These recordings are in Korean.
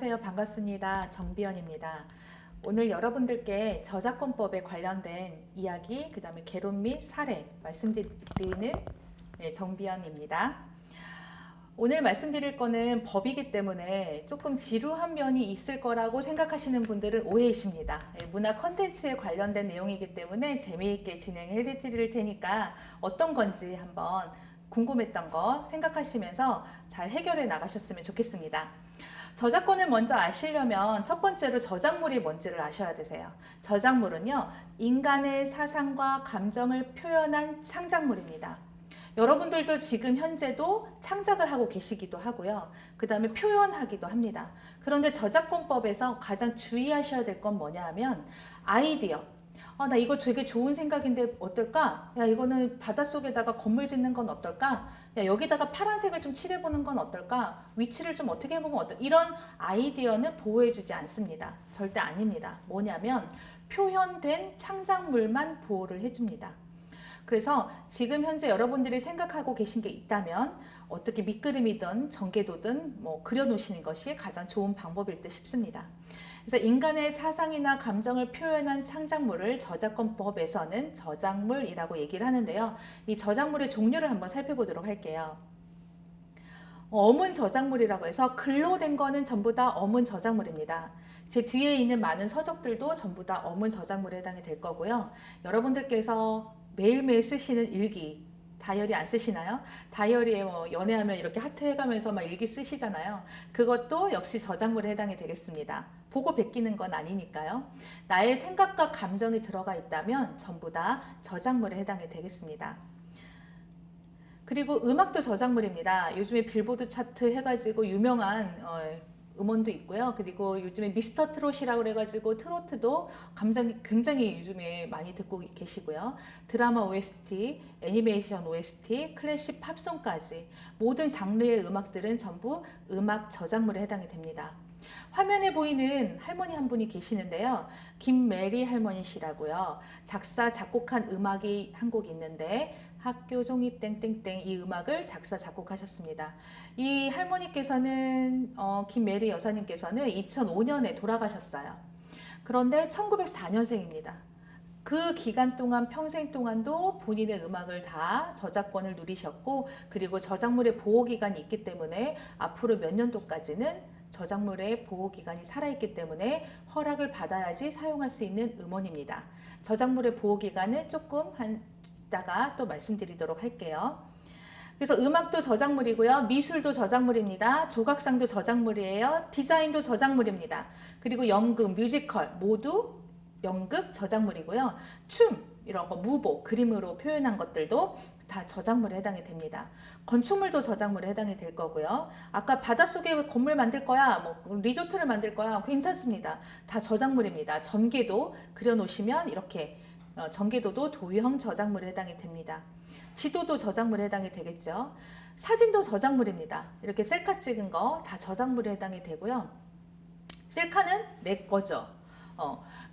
안녕하세요. 반갑습니다. 정비연입니다. 오늘 여러분들께 저작권법에 관련된 이야기, 그 다음에 개론 및 사례 말씀드리는 정비연입니다. 오늘 말씀드릴 거는 법이기 때문에 조금 지루한 면이 있을 거라고 생각하시는 분들은 오해이십니다. 문화 컨텐츠에 관련된 내용이기 때문에 재미있게 진행해 드릴 테니까 어떤 건지 한번 궁금했던 거 생각하시면서 잘 해결해 나가셨으면 좋겠습니다. 저작권을 먼저 아시려면 첫 번째로 저작물이 뭔지를 아셔야 되세요. 저작물은요, 인간의 사상과 감정을 표현한 창작물입니다. 여러분들도 지금 현재도 창작을 하고 계시기도 하고요. 그 다음에 표현하기도 합니다. 그런데 저작권법에서 가장 주의하셔야 될 건 뭐냐 하면 아이디어. 나 이거 되게 좋은 생각인데 어떨까? 야, 이거는 바닷속에다가 건물 짓는 건 어떨까? 야, 여기다가 파란색을 좀 칠해보는 건 어떨까? 위치를 좀 어떻게 해보면 어떨까? 이런 아이디어는 보호해주지 않습니다. 절대 아닙니다. 뭐냐면 표현된 창작물만 보호를 해줍니다. 그래서 지금 현재 여러분들이 생각하고 계신 게 있다면 어떻게 밑그림이든 전개도든 그려놓으시는 것이 가장 좋은 방법일 듯 싶습니다. 그래서 인간의 사상이나 감정을 표현한 창작물을 저작권법에서는 저작물이라고 얘기를 하는데요. 이 저작물의 종류를 한번 살펴보도록 할게요. 어문 저작물이라고 해서 글로 된 거는 전부 다 어문 저작물입니다. 제 뒤에 있는 많은 서적들도 전부 다 어문 저작물에 해당이 될 거고요. 여러분들께서 매일매일 쓰시는 일기, 다이어리 안 쓰시나요? 다이어리에 연애하면 이렇게 하트 해가면서 막 일기 쓰시잖아요. 그것도 역시 저작물에 해당이 되겠습니다. 보고 베끼는 건 아니니까요. 나의 생각과 감정이 들어가 있다면 전부 다 저작물에 해당이 되겠습니다. 그리고 음악도 저작물입니다. 요즘에 빌보드 차트 해가지고 유명한 음원도 있고요. 그리고 요즘에 미스터 트롯이라고 그래가지고 트로트도 굉장히 요즘에 많이 듣고 계시고요. 드라마 OST, 애니메이션 OST, 클래식 팝송까지 모든 장르의 음악들은 전부 음악 저작물에 해당이 됩니다. 화면에 보이는 할머니 한 분이 계시는데요. 김메리 할머니시라고요. 작사, 작곡한 음악이 한 곡 있는데 학교 종이 땡땡땡 이 음악을 작사, 작곡하셨습니다. 이 할머니께서는 김메리 여사님께서는 2005년에 돌아가셨어요. 그런데 1904년생입니다. 그 기간 동안 평생 동안도 본인의 음악을 다 저작권을 누리셨고 그리고 저작물의 보호기간이 있기 때문에 앞으로 몇 년도까지는 저작물의 보호기간이 살아있기 때문에 허락을 받아야지 사용할 수 있는 음원입니다. 저작물의 보호기간은 조금 이따가 또 말씀드리도록 할게요. 그래서 음악도 저작물이고요. 미술도 저작물입니다. 조각상도 저작물이에요. 디자인도 저작물입니다. 그리고 연극, 뮤지컬 모두 연극 저작물이고요. 춤 이런 거 무복, 그림으로 표현한 것들도 다 저작물에 해당이 됩니다. 건축물도 저작물에 해당이 될 거고요. 아까 바닷속에 건물 만들 거야, 리조트를 만들 거야, 괜찮습니다. 다 저작물입니다. 전개도 그려놓으시면 이렇게 전개도도 도형 저작물에 해당이 됩니다. 지도도 저작물에 해당이 되겠죠. 사진도 저작물입니다. 이렇게 셀카 찍은 거 다 저작물에 해당이 되고요. 셀카는 내 거죠.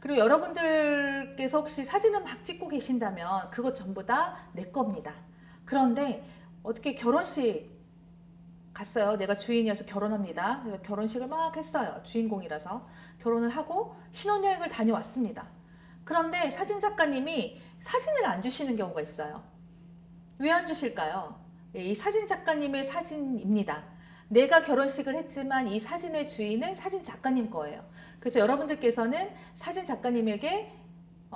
그리고 여러분들께서 혹시 사진을 막 찍고 계신다면 그것 전부 다 내 겁니다. 그런데 어떻게 결혼식 갔어요. 내가 주인이어서 결혼합니다. 그래서 결혼식을 막 했어요. 주인공이라서 결혼을 하고 신혼여행을 다녀왔습니다. 그런데 사진 작가님이 사진을 안 주시는 경우가 있어요. 왜 안 주실까요? 이 사진 작가님의 사진입니다. 내가 결혼식을 했지만 이 사진의 주인은 사진 작가님 거예요. 그래서 여러분들께서는 사진 작가님에게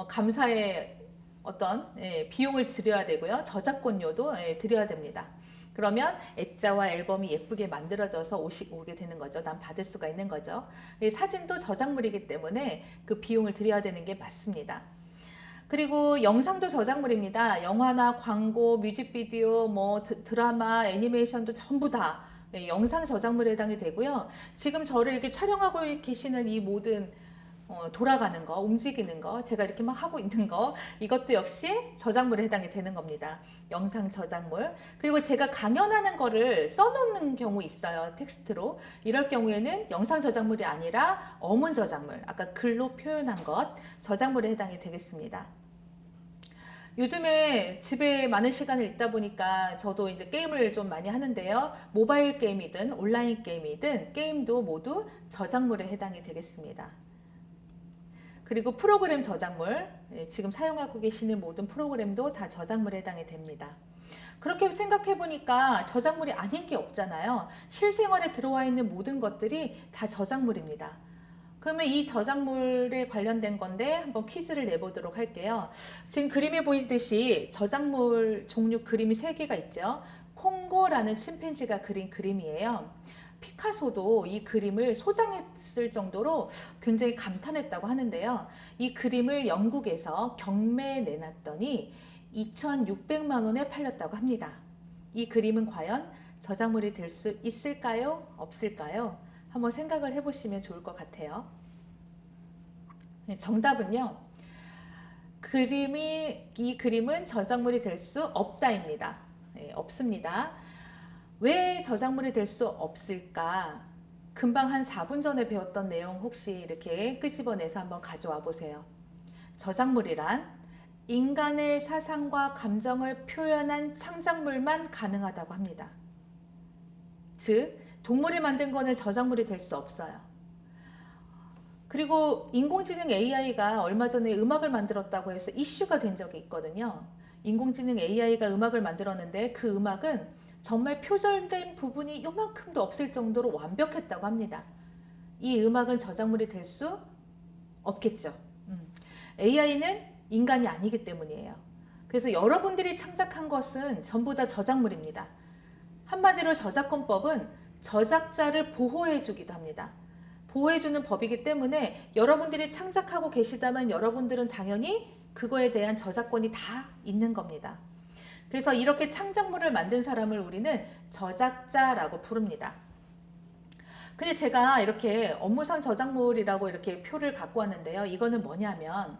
감사의 어떤 비용을 드려야 되고요. 저작권료도 드려야 됩니다. 그러면 액자와 앨범이 예쁘게 만들어져서 오게 되는 거죠. 난 받을 수가 있는 거죠. 사진도 저작물이기 때문에 그 비용을 드려야 되는 게 맞습니다. 그리고 영상도 저작물입니다. 영화나 광고, 뮤직비디오, 드라마, 애니메이션도 전부 다 영상 저작물에 해당이 되고요. 지금 저를 이렇게 촬영하고 계시는 이 모든 돌아가는 거, 움직이는 거, 제가 이렇게 막 하고 있는 거, 이것도 역시 저작물에 해당이 되는 겁니다. 영상 저작물. 그리고 제가 강연하는 거를 써놓는 경우 있어요. 텍스트로. 이럴 경우에는 영상 저작물이 아니라 어문 저작물, 아까 글로 표현한 것, 저작물에 해당이 되겠습니다. 요즘에 집에 많은 시간을 있다 보니까 저도 이제 게임을 좀 많이 하는데요. 모바일 게임이든 온라인 게임이든 게임도 모두 저작물에 해당이 되겠습니다. 그리고 프로그램 저작물, 지금 사용하고 계시는 모든 프로그램도 다 저작물에 해당이 됩니다. 그렇게 생각해 보니까 저작물이 아닌 게 없잖아요. 실생활에 들어와 있는 모든 것들이 다 저작물입니다. 그러면 이 저작물에 관련된 건데 한번 퀴즈를 내보도록 할게요. 지금 그림에 보이듯이 저작물 종류 그림이 3개가 있죠. 콩고라는 침팬지가 그린 그림이에요. 피카소도 이 그림을 소장했을 정도로 굉장히 감탄했다고 하는데요. 이 그림을 영국에서 경매에 내놨더니 2,600만 원에 팔렸다고 합니다. 이 그림은 과연 저작물이 될 수 있을까요? 없을까요? 한번 생각을 해보시면 좋을 것 같아요. 정답은요. 이 그림은 저작물이 될 수 없다입니다. 없습니다. 왜 저작물이 될 수 없을까? 금방 한 4분 전에 배웠던 내용 혹시 이렇게 끄집어내서 한번 가져와 보세요. 저작물이란 인간의 사상과 감정을 표현한 창작물만 가능하다고 합니다. 즉, 동물이 만든 거는 저작물이 될 수 없어요. 그리고 인공지능 AI가 얼마 전에 음악을 만들었다고 해서 이슈가 된 적이 있거든요. 인공지능 AI가 음악을 만들었는데 그 음악은 정말 표절된 부분이 요만큼도 없을 정도로 완벽했다고 합니다. 이 음악은 저작물이 될 수 없겠죠. AI는 인간이 아니기 때문이에요. 그래서 여러분들이 창작한 것은 전부 다 저작물입니다. 한마디로 저작권법은 저작자를 보호해 주기도 합니다. 보호해 주는 법이기 때문에 여러분들이 창작하고 계시다면 여러분들은 당연히 그거에 대한 저작권이 다 있는 겁니다. 그래서 이렇게 창작물을 만든 사람을 우리는 저작자라고 부릅니다. 근데 제가 이렇게 업무상 저작물이라고 이렇게 표를 갖고 왔는데요. 이거는 뭐냐면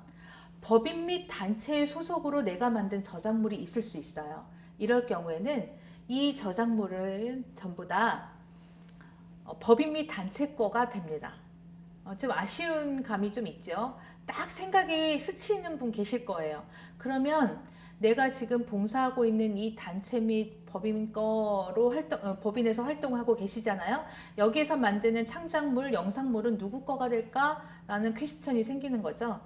법인 및 단체의 소속으로 내가 만든 저작물이 있을 수 있어요. 이럴 경우에는 이 저작물은 전부 다 법인 및 단체 거가 됩니다. 좀 아쉬운 감이 좀 있죠. 딱 생각이 스치는 분 계실 거예요. 그러면 내가 지금 봉사하고 있는 이 단체 및 법인 거로 법인에서 활동하고 계시잖아요. 여기에서 만드는 창작물, 영상물은 누구 거가 될까라는 퀘스천이 생기는 거죠.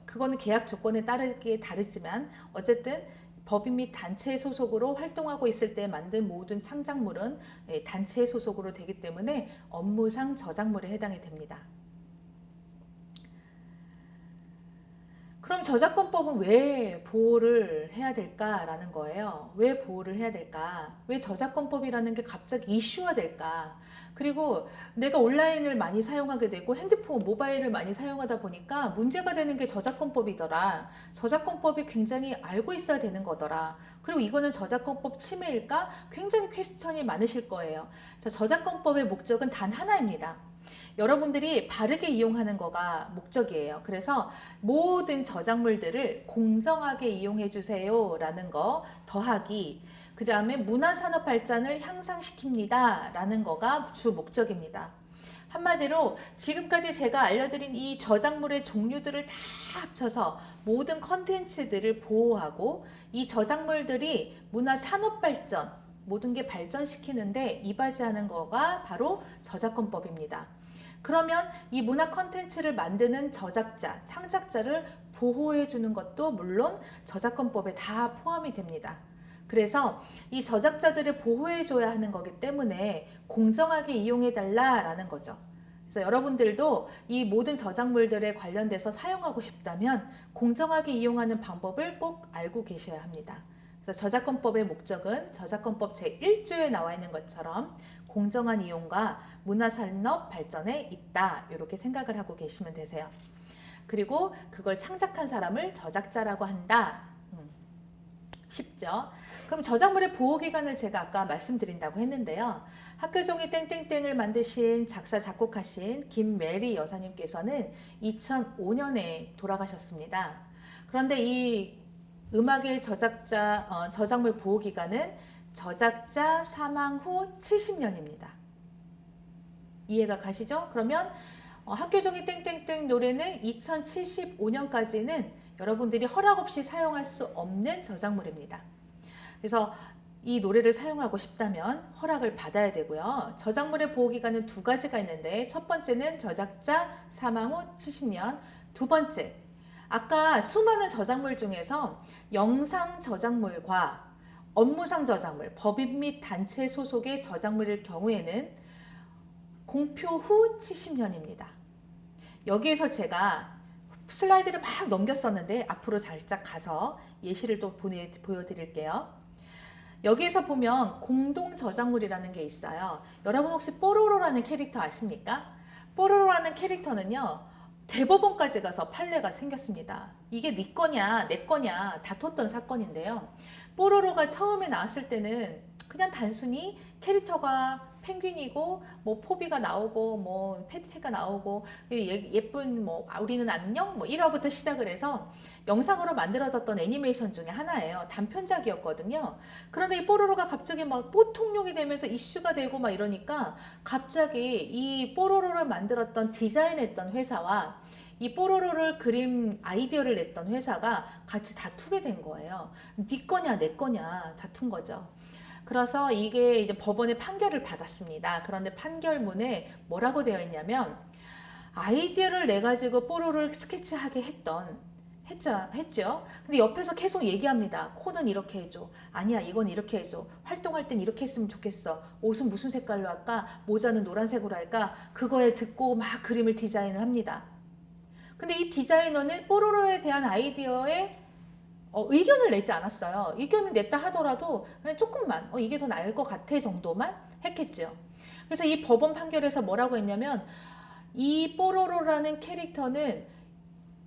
그거는 계약 조건에 따르게 다르지만 어쨌든 법인 및 단체 소속으로 활동하고 있을 때 만든 모든 창작물은 단체 소속으로 되기 때문에 업무상 저작물에 해당이 됩니다. 그럼 저작권법은 왜 보호를 해야 될까라는 거예요. 왜 보호를 해야 될까? 왜 저작권법이라는 게 갑자기 이슈화 될까? 그리고 내가 온라인을 많이 사용하게 되고 핸드폰, 모바일을 많이 사용하다 보니까 문제가 되는 게 저작권법이더라. 저작권법이 굉장히 알고 있어야 되는 거더라. 그리고 이거는 저작권법 침해일까? 굉장히 퀘스천이 많으실 거예요. 자, 저작권법의 목적은 단 하나입니다. 여러분들이 바르게 이용하는 거가 목적이에요. 그래서 모든 저작물들을 공정하게 이용해 주세요 라는 거 더하기, 그 다음에 문화산업 발전을 향상시킵니다 라는 거가 주 목적입니다. 한마디로 지금까지 제가 알려드린 이 저작물의 종류들을 다 합쳐서 모든 컨텐츠들을 보호하고 이 저작물들이 문화산업 발전, 모든 게 발전시키는데 이바지하는 거가 바로 저작권법입니다. 그러면 이 문화 컨텐츠를 만드는 저작자, 창작자를 보호해 주는 것도 물론 저작권법에 다 포함이 됩니다. 그래서 이 저작자들을 보호해 줘야 하는 거기 때문에 공정하게 이용해 달라라는 거죠. 그래서 여러분들도 이 모든 저작물들에 관련돼서 사용하고 싶다면 공정하게 이용하는 방법을 꼭 알고 계셔야 합니다. 그래서 저작권법의 목적은 저작권법 제1조에 나와 있는 것처럼 공정한 이용과 문화산업 발전에 있다. 이렇게 생각을 하고 계시면 되세요. 그리고 그걸 창작한 사람을 저작자라고 한다. 쉽죠? 그럼 저작물의 보호기간을 제가 아까 말씀드린다고 했는데요. 학교종이 땡땡땡을 만드신 작사 작곡하신 김메리 여사님께서는 2005년에 돌아가셨습니다. 그런데 이 음악의 저작물 보호기간은 저작자 사망 후 70년입니다. 이해가 가시죠? 그러면 학교종이 땡땡땡 노래는 2075년까지는 여러분들이 허락 없이 사용할 수 없는 저작물입니다. 그래서 이 노래를 사용하고 싶다면 허락을 받아야 되고요. 저작물의 보호기간은 두 가지가 있는데 첫 번째는 저작자 사망 후 70년, 두 번째, 아까 수많은 저작물 중에서 영상 저작물과 업무상 저작물, 법인 및 단체 소속의 저작물일 경우에는 공표 후 70년입니다. 여기에서 제가 슬라이드를 막 넘겼었는데 앞으로 살짝 가서 예시를 또 보여드릴게요. 여기에서 보면 공동 저작물이라는 게 있어요. 여러분 혹시 뽀로로라는 캐릭터 아십니까? 뽀로로라는 캐릭터는요, 대법원까지 가서 판례가 생겼습니다. 이게 네 거냐 내 거냐 다퉜던 사건인데요. 뽀로로가 처음에 나왔을 때는 그냥 단순히 캐릭터가 펭귄이고 뭐 포비가 나오고 뭐 패티가 나오고 예쁜 뭐 우리는 안녕 뭐 1화부터 시작을 해서 영상으로 만들어졌던 애니메이션 중에 하나예요. 단편작이었거든요. 그런데 이 뽀로로가 갑자기 막 보통용이 되면서 이슈가 되고 막 이러니까 갑자기 이 뽀로로를 만들었던 디자인했던 회사와 이 뽀로로를 그림 아이디어를 냈던 회사가 같이 다투게 된 거예요. 네 거냐 내 거냐 다툰 거죠. 그래서 이게 이제 법원의 판결을 받았습니다. 그런데 판결문에 뭐라고 되어 있냐면 아이디어를 내 가지고 뽀로로를 스케치하게 했죠. 근데 옆에서 계속 얘기합니다. 코는 이렇게 해줘. 아니야, 이건 이렇게 해줘. 활동할 땐 이렇게 했으면 좋겠어. 옷은 무슨 색깔로 할까? 모자는 노란색으로 할까? 그거에 듣고 막 그림을 디자인을 합니다. 근데 이 디자이너는 뽀로로에 대한 아이디어에 의견을 내지 않았어요. 의견을 냈다 하더라도 그냥 조금만 이게 더 나을 것 같아 정도만 했겠죠. 그래서 이 법원 판결에서 뭐라고 했냐면 이 뽀로로라는 캐릭터는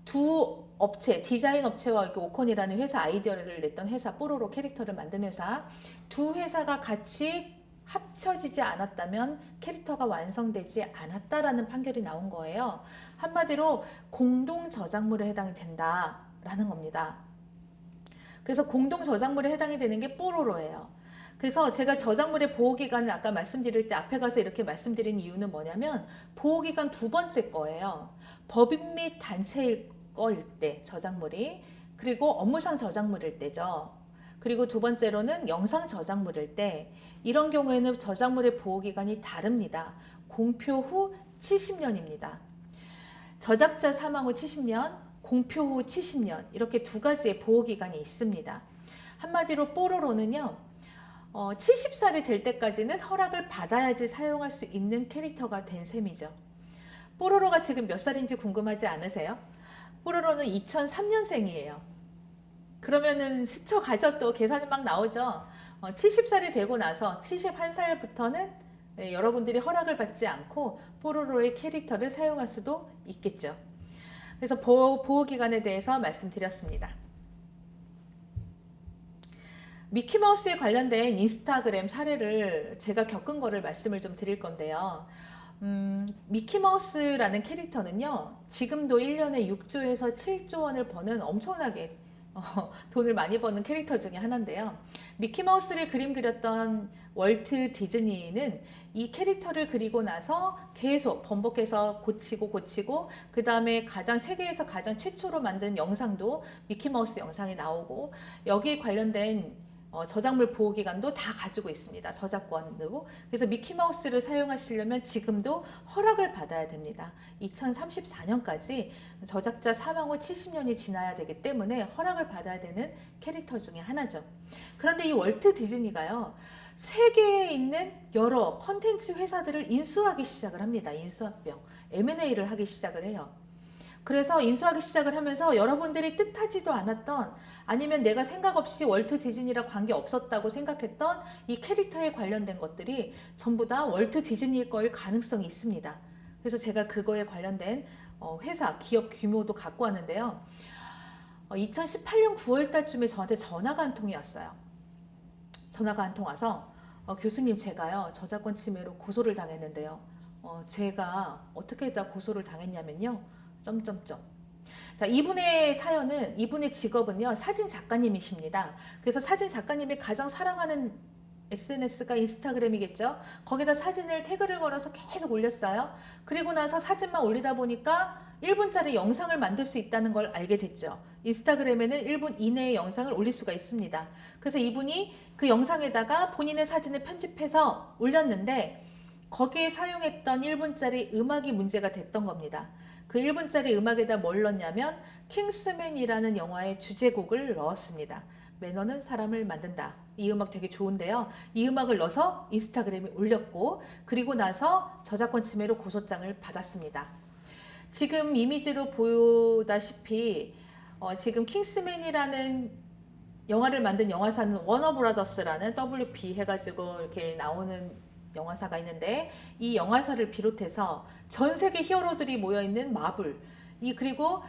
두 업체, 디자인 업체와 오콘이라는 회사 아이디어를 냈던 회사, 뽀로로 캐릭터를 만든 회사, 두 회사가 같이 합쳐지지 않았다면 캐릭터가 완성되지 않았다라는 판결이 나온 거예요. 한마디로 공동 저작물에 해당이 된다라는 겁니다. 그래서 공동 저작물에 해당이 되는 게 뽀로로예요. 그래서 제가 저작물의 보호기간을 아까 말씀드릴 때 앞에 가서 이렇게 말씀드린 이유는 뭐냐면 보호기간 두 번째 거예요. 법인 및 단체일 거일 때 저작물이, 그리고 업무상 저작물일 때죠. 그리고 두 번째로는 영상 저작물일 때, 이런 경우에는 저작물의 보호기간이 다릅니다. 공표 후 70년입니다. 저작자 사망 후 70년, 공표 후 70년, 이렇게 두 가지의 보호기간이 있습니다. 한마디로 뽀로로는요, 70살이 될 때까지는 허락을 받아야지 사용할 수 있는 캐릭터가 된 셈이죠. 뽀로로가 지금 몇 살인지 궁금하지 않으세요? 뽀로로는 2003년생이에요. 그러면은 스쳐가죠. 또 계산이 막 나오죠. 70살이 되고 나서 71살부터는 여러분들이 허락을 받지 않고 뽀로로의 캐릭터를 사용할 수도 있겠죠. 그래서 보호기간에 대해서 말씀드렸습니다. 미키마우스에 관련된 인스타그램 사례를 제가 겪은 거를 말씀을 좀 드릴 건데요. 미키마우스라는 캐릭터는요, 지금도 1년에 6조에서 7조 원을 버는 엄청나게 돈을 많이 버는 캐릭터 중에 하나인데요. 미키마우스를 그림 그렸던 월트 디즈니는 이 캐릭터를 그리고 나서 계속 번복해서 고치고 그 다음에 세계에서 가장 최초로 만든 영상도 미키마우스 영상이 나오고, 여기에 관련된 저작물 보호기간도 다 가지고 있습니다. 저작권으로. 그래서 미키마우스를 사용하시려면 지금도 허락을 받아야 됩니다. 2034년까지 저작자 사망 후 70년이 지나야 되기 때문에 허락을 받아야 되는 캐릭터 중에 하나죠. 그런데 이 월트 디즈니가요, 세계에 있는 여러 컨텐츠 회사들을 인수하기 시작을 합니다. 인수합병, M&A를 하기 시작을 해요. 그래서 인수하기 시작을 하면서 여러분들이 뜻하지도 않았던, 아니면 내가 생각 없이 월트 디즈니랑 관계 없었다고 생각했던 이 캐릭터에 관련된 것들이 전부 다 월트 디즈니일 거일 가능성이 있습니다. 그래서 제가 그거에 관련된 회사, 기업 규모도 갖고 왔는데요. 2018년 9월 달쯤에 저한테 전화가 한 통이 왔어요. 전화가 한 통 와서 교수님, 제가요 저작권 침해로 고소를 당했는데요. 제가 어떻게 다 고소를 당했냐면요. 자, 이분의 사연은, 이분의 직업은요, 사진 작가님이십니다. 그래서 사진 작가님이 가장 사랑하는 SNS가 인스타그램이겠죠. 거기다 사진을 태그를 걸어서 계속 올렸어요. 그리고 나서 사진만 올리다 보니까 1분짜리 영상을 만들 수 있다는 걸 알게 됐죠. 인스타그램에는 1분 이내의 영상을 올릴 수가 있습니다. 그래서 이분이 그 영상에다가 본인의 사진을 편집해서 올렸는데 거기에 사용했던 1분짜리 음악이 문제가 됐던 겁니다. 그 1분짜리 음악에다 뭘 넣냐면 킹스맨이라는 영화의 주제곡을 넣었습니다. 매너는 사람을 만든다. 이 음악 되게 좋은데요. 이 음악을 넣어서 인스타그램에 올렸고 그리고 나서 저작권 침해로 고소장을 받았습니다. 지금 이미지로 보다시피 지금 킹스맨이라는 영화를 만든 영화사는 워너브라더스라는 WB 해가지고 이렇게 나오는 영화사가 있는데 이 영화사를 비롯해서 전 세계 히어로들이 모여있는 마블 그리고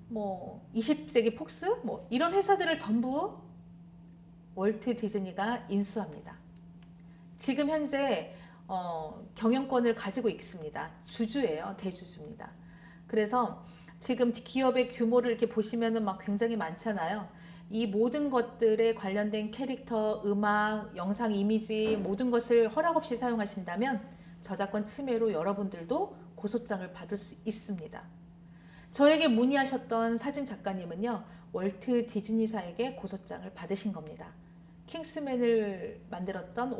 뭐 20세기 폭스 뭐 이런 회사들을 전부 월트 디즈니가 인수합니다. 지금 현재 경영권을 가지고 있습니다. 주주예요. 대주주입니다. 그래서 지금 기업의 규모를 이렇게 보시면은 막 굉장히 많잖아요. 이 모든 것들에 관련된 캐릭터, 음악, 영상, 이미지 모든 것을 허락 없이 사용하신다면 저작권 침해로 여러분들도 고소장을 받을 수 있습니다. 저에게 문의하셨던 사진 작가님은요, 월트 디즈니사에게 고소장을 받으신 겁니다. 킹스맨을 만들었던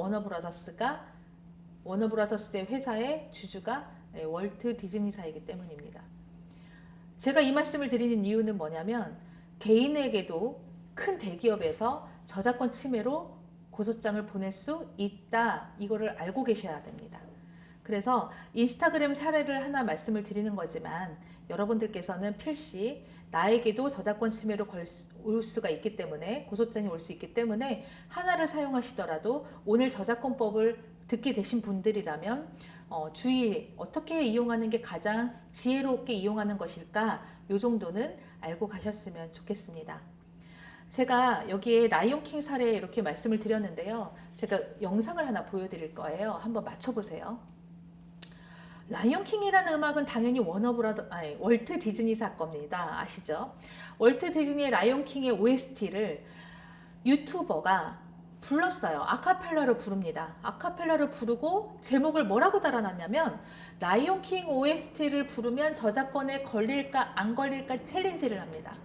워너브라더스의 회사의 주주가 월트 디즈니사이기 때문입니다. 제가 이 말씀을 드리는 이유는 뭐냐면 개인에게도 큰 대기업에서 저작권 침해로 고소장을 보낼 수 있다. 이거를 알고 계셔야 됩니다. 그래서 인스타그램 사례를 하나 말씀을 드리는 거지만 여러분들께서는 필시 나에게도 저작권 침해로 올 수가 있기 때문에 고소장이 올 수 있기 때문에 하나를 사용하시더라도 오늘 저작권법을 듣게 되신 분들이라면 주의 어떻게 이용하는 게 가장 지혜롭게 이용하는 것일까 요 정도는 알고 가셨으면 좋겠습니다. 제가 여기에 라이온킹 사례 이렇게 말씀을 드렸는데요. 제가 영상을 하나 보여드릴 거예요. 한번 맞춰보세요. 라이온킹이라는 음악은 당연히 월트 디즈니사 겁니다. 아시죠? 월트 디즈니의 라이온킹의 OST를 유튜버가 불렀어요. 아카펠라로 부릅니다. 아카펠라로 부르고 제목을 뭐라고 달아놨냐면 라이온킹 OST를 부르면 저작권에 걸릴까 안 걸릴까 챌린지를 합니다.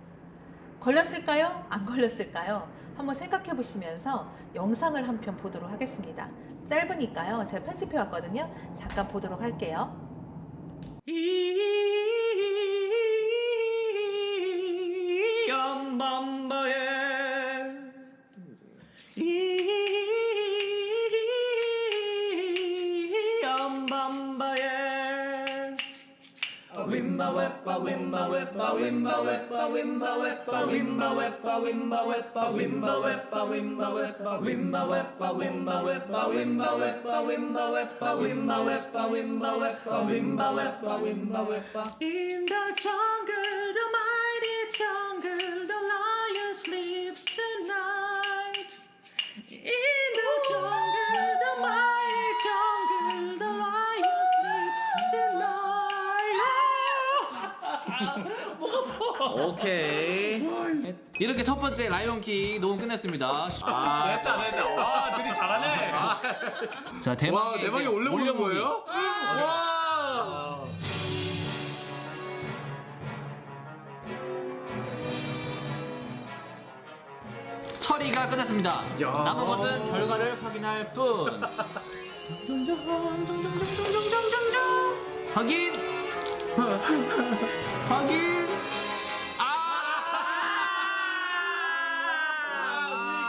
걸렸을까요? 안 걸렸을까요? 한번 생각해 보시면서 영상을 한 편 보도록 하겠습니다. 짧으니까요. 제가 편집해 왔거든요. 잠깐 보도록 할게요. Wimba weppa wimba weppa wimba weppa wimba weppa wimba weppa wimba weppa wimba weppa wimba weppa wimba weppa wimba weppa wimba weppa wimba weppa wimba weppa wimba weppa wimba weppa wimba weppa. In the jungle, the mighty jungle, the lion sleeps tonight. In the jungle, the mighty jungle, the lion sleeps tonight. 오케이. 이렇게 첫 번째 라이온킹 녹음 끝냈습니다. 됐다. 와, 되게 잘하네. 자, 대망의 대박이 원래 올린 거예요? 와. 처리가 끝났습니다. 야. 남은 것은 결과를 확인할 뿐. 확인. 확인.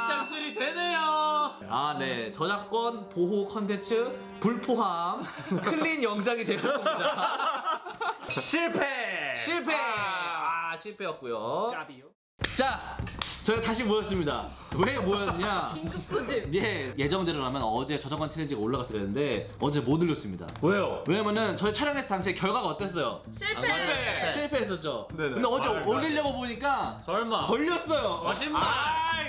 장출이 되네요. 아, 네. 저작권 보호 컨텐츠 불포함 클린 영상이 되었습니다. 실패. 실패였고요. 까비요. 자, 저희가 다시 모였습니다. 왜 모였냐? 긴급 소집. 예정대로라면 어제 저작권 챌린지가 올라갔어야 되는데 어제 못 올렸습니다. 왜요? 왜냐면은 저희 촬영했을 당시에 결과가 어땠어요? 실패. 실패했었죠. 네네. 근데 어제 말을 올리려고 보니까 설마. 걸렸어요. 거짓말.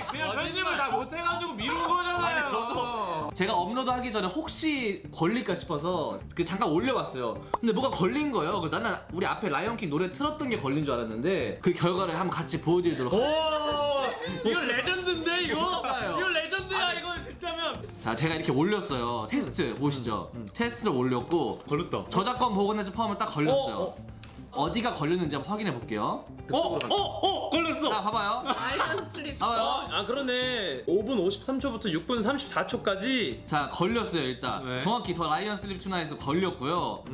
그냥 편집을 다 못해가지고 미룬 거잖아요. 아니, 저도 제가 업로드하기 전에 혹시 걸릴까 싶어서 잠깐 올려봤어요. 근데 뭐가 걸린 거예요. 그래서 나는 우리 앞에 라이온킹 노래 틀었던 게 걸린 줄 알았는데 그 결과를 한번 같이 보여드리도록 오, 이거 레전드인데 이거. 진짜요. 이거 레전드야 이거 진짜면. 자, 제가 이렇게 올렸어요. 테스트 보시죠. 테스트를 올렸고 걸렸다. 저작권 보호관에서 포함을 딱 걸렸어요. 어디가 걸렸는지 한번 확인해 볼게요. 걸렸어. 자, 봐봐요. 라이언 슬립. 봐봐요. 아 그러네. 5분 53초부터 6분 34초까지 자, 걸렸어요, 일단. 네. 정확히 더 라이언 슬립 투나잇에서 걸렸고요.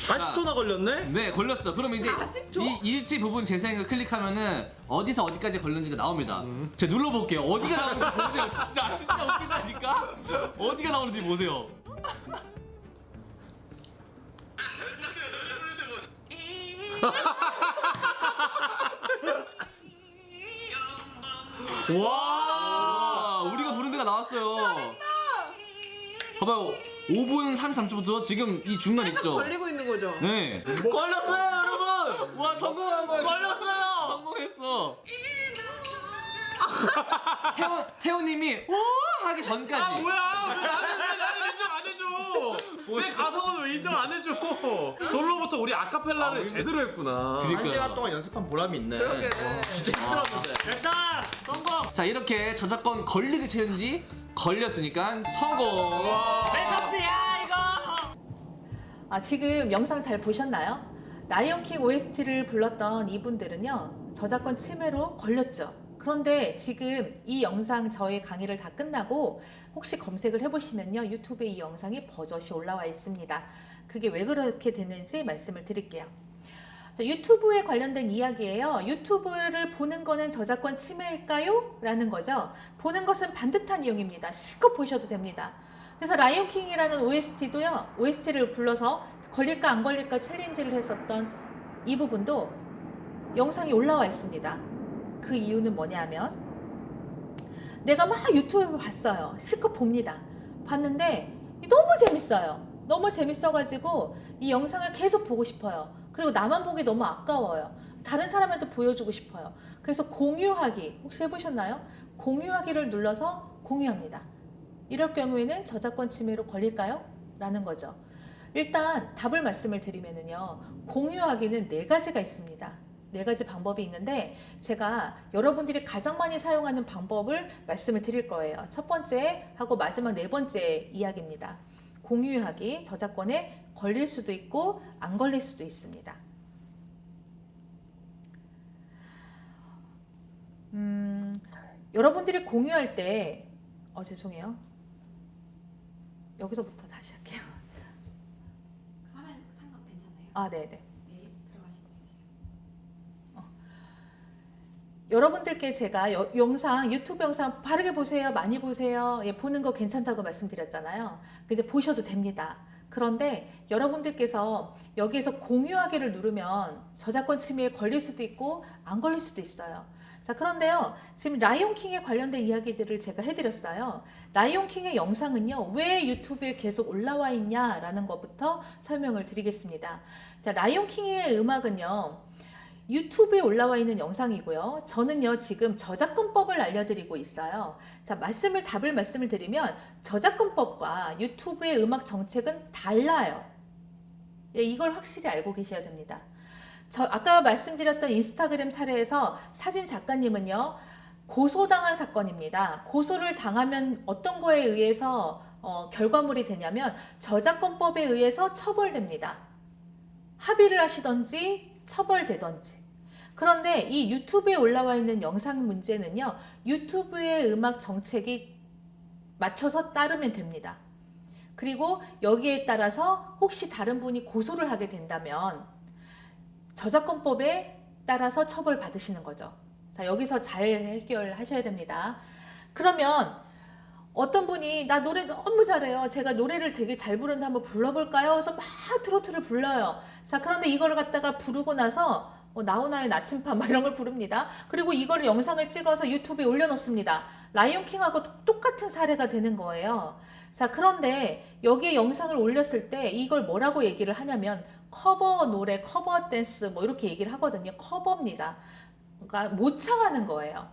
40초나 걸렸네? 네, 걸렸어. 그럼 이제 40초? 이 일치 부분 재생을 클릭하면은 어디서 어디까지 걸렸는지가 나옵니다. 제가 눌러볼게요. 어디가 나오는지 보세요. 진짜 웃기다니까? 어디가 나오는지 보세요. 와. 우리가 부른 데가 나왔어요. 봐봐요. 5분 33초부터 지금 이 중간 계속 있죠? 걸리고 있는 거죠. 네. 걸렸어요 여러분. 와, 성공한 거야. 걸렸어요. 성공했어. 태호님이 하기 전까지. 아 뭐야? 왜 나는 인정 안 해줘? 내 가성은 왜 인정 안 해줘? 솔로부터 우리 아카펠라를 제대로 했구나. 그러니까요. 한 시간 동안 연습한 보람이 있네. 그러게. 진짜 힘들었는데. 됐다. 성공. 자, 이렇게 저작권 걸리기 챌린지 걸렸으니까 성공. 레전드야 이거. 아, 지금 영상 잘 보셨나요? 라이온킹 OST를 불렀던 이분들은요, 저작권 침해로 걸렸죠. 그런데 지금 이 영상 저의 강의를 다 끝나고 혹시 검색을 해보시면요, 유튜브에 이 영상이 버젓이 올라와 있습니다. 그게 왜 그렇게 됐는지 말씀을 드릴게요. 자, 유튜브에 관련된 이야기예요. 유튜브를 보는 거는 저작권 침해일까요? 라는 거죠. 보는 것은 반듯한 이용입니다. 실컷 보셔도 됩니다. 그래서 라이온킹이라는 OST도요, OST를 불러서 걸릴까 안 걸릴까 챌린지를 했었던 이 부분도 영상이 올라와 있습니다. 그 이유는 뭐냐면, 내가 막 유튜브를 봤어요. 실컷 봅니다. 봤는데 너무 재밌어요. 너무 재밌어가지고 이 영상을 계속 보고 싶어요. 그리고 나만 보기 너무 아까워요. 다른 사람한테 보여주고 싶어요. 그래서 공유하기, 혹시 해보셨나요? 공유하기를 눌러서 공유합니다. 이럴 경우에는 저작권 침해로 걸릴까요? 라는 거죠. 일단 답을 말씀을 드리면은요, 공유하기는 4가지가 있습니다. 4가지 방법이 있는데 제가 여러분들이 가장 많이 사용하는 방법을 말씀을 드릴 거예요. 첫 번째 하고 마지막 4번째 이야기입니다. 공유하기, 저작권에 걸릴 수도 있고 안 걸릴 수도 있습니다. 여러분들이 공유할 때 죄송해요. 여기서부터 다시 할게요. 화면 상관 괜찮아요? 아, 네네. 네, 들어가시면 되세요. 여러분들께 제가 유튜브 영상 바르게 보세요, 많이 보세요, 예, 보는 거 괜찮다고 말씀드렸잖아요. 근데 보셔도 됩니다. 그런데 여러분들께서 여기에서 공유하기를 누르면 저작권 침해에 걸릴 수도 있고 안 걸릴 수도 있어요. 자, 그런데요, 지금 라이온킹에 관련된 이야기들을 제가 해드렸어요. 라이온킹의 영상은요, 왜 유튜브에 계속 올라와 있냐라는 것부터 설명을 드리겠습니다. 자, 라이온킹의 음악은요, 유튜브에 올라와 있는 영상이고요. 저는요, 지금 저작권법을 알려드리고 있어요. 자, 답을 말씀을 드리면 저작권법과 유튜브의 음악 정책은 달라요. 예, 이걸 확실히 알고 계셔야 됩니다. 아까 말씀드렸던 인스타그램 사례에서 사진 작가님은요, 고소당한 사건입니다. 고소를 당하면 어떤 거에 의해서 결과물이 되냐면 저작권법에 의해서 처벌됩니다. 합의를 하시던지 처벌되던지. 그런데 이 유튜브에 올라와 있는 영상 문제는요, 유튜브의 음악 정책이 맞춰서 따르면 됩니다. 그리고 여기에 따라서 혹시 다른 분이 고소를 하게 된다면 저작권법에 따라서 처벌받으시는 거죠. 자, 여기서 잘 해결하셔야 됩니다. 그러면 어떤 분이 나 노래 너무 잘해요. 제가 노래를 되게 잘 부르는데 한번 불러볼까요? 그래서 막 트로트를 불러요. 자, 그런데 이걸 갖다가 부르고 나서 나훈아의 나침반 막 이런 걸 부릅니다. 그리고 이걸 영상을 찍어서 유튜브에 올려놓습니다. 라이온킹하고 똑같은 사례가 되는 거예요. 자, 그런데 여기에 영상을 올렸을 때 이걸 뭐라고 얘기를 하냐면 커버 노래, 커버 댄스 뭐 이렇게 얘기를 하거든요. 커버입니다. 그러니까 모창하는 거예요.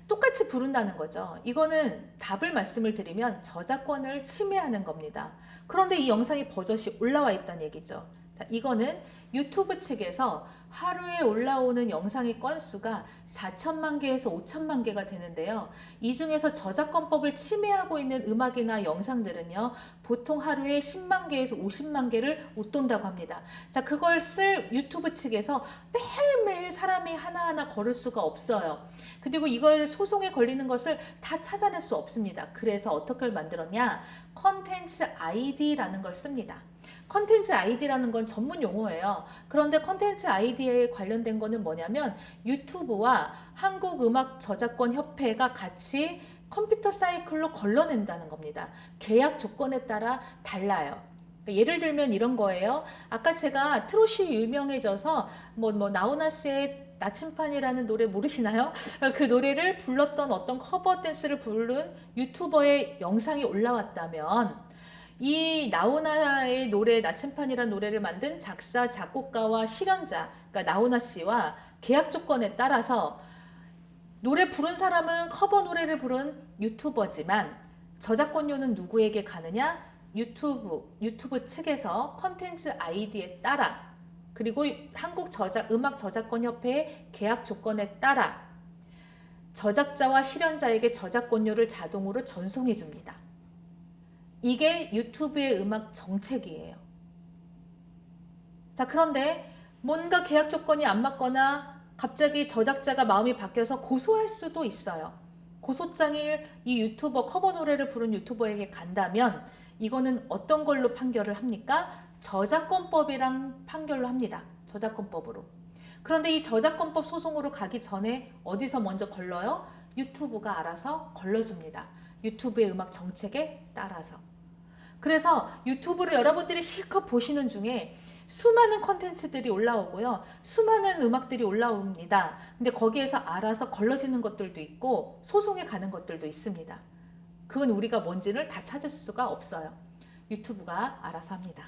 똑같이 부른다는 거죠. 이거는 답을 말씀을 드리면 저작권을 침해하는 겁니다. 그런데 이 영상이 버젓이 올라와 있다는 얘기죠. 자, 이거는 유튜브 측에서 하루에 올라오는 영상의 건수가 4천만 개에서 5천만 개가 되는데요. 이 중에서 저작권법을 침해하고 있는 음악이나 영상들은요, 보통 하루에 10만 개에서 50만 개를 웃돈다고 합니다. 자, 그걸 쓸 유튜브 측에서 매일매일 사람이 하나하나 걸을 수가 없어요. 그리고 이걸 소송에 걸리는 것을 다 찾아낼 수 없습니다. 그래서 어떻게 만들었냐? 컨텐츠 아이디라는 걸 씁니다. 컨텐츠 아이디라는 건 전문 용어예요. 그런데 컨텐츠 아이디에 관련된 거는 뭐냐면 유튜브와 한국음악저작권협회가 같이 컴퓨터 사이클로 걸러낸다는 겁니다. 계약 조건에 따라 달라요. 예를 들면 이런 거예요. 아까 제가 트롯이 유명해져서 나훈아 씨의 나침판이라는 노래 모르시나요? 그 노래를 불렀던 어떤 커버 댄스를 부른 유튜버의 영상이 올라왔다면 이 나훈아의 노래 나침판이라는 노래를 만든 작사, 작곡가와 실현자, 그러니까 나훈아 씨와 계약 조건에 따라서 노래 부른 사람은 커버 노래를 부른 유튜버지만 저작권료는 누구에게 가느냐? 유튜브 측에서 컨텐츠 아이디에 따라 그리고 한국음악저작권협회의 계약 조건에 따라 저작자와 실현자에게 저작권료를 자동으로 전송해 줍니다. 이게 유튜브의 음악 정책이에요. 자, 그런데 뭔가 계약 조건이 안 맞거나 갑자기 저작자가 마음이 바뀌어서 고소할 수도 있어요. 고소장이 이 유튜버 커버 노래를 부른 유튜버에게 간다면 이거는 어떤 걸로 판결을 합니까? 저작권법이랑 판결로 합니다. 저작권법으로. 그런데 이 저작권법 소송으로 가기 전에 어디서 먼저 걸러요? 유튜브가 알아서 걸러줍니다. 유튜브의 음악 정책에 따라서. 그래서 유튜브를 여러분들이 실컷 보시는 중에 수많은 컨텐츠들이 올라오고요. 수많은 음악들이 올라옵니다. 근데 거기에서 알아서 걸러지는 것들도 있고 소송에 가는 것들도 있습니다. 그건 우리가 뭔지를 다 찾을 수가 없어요. 유튜브가 알아서 합니다.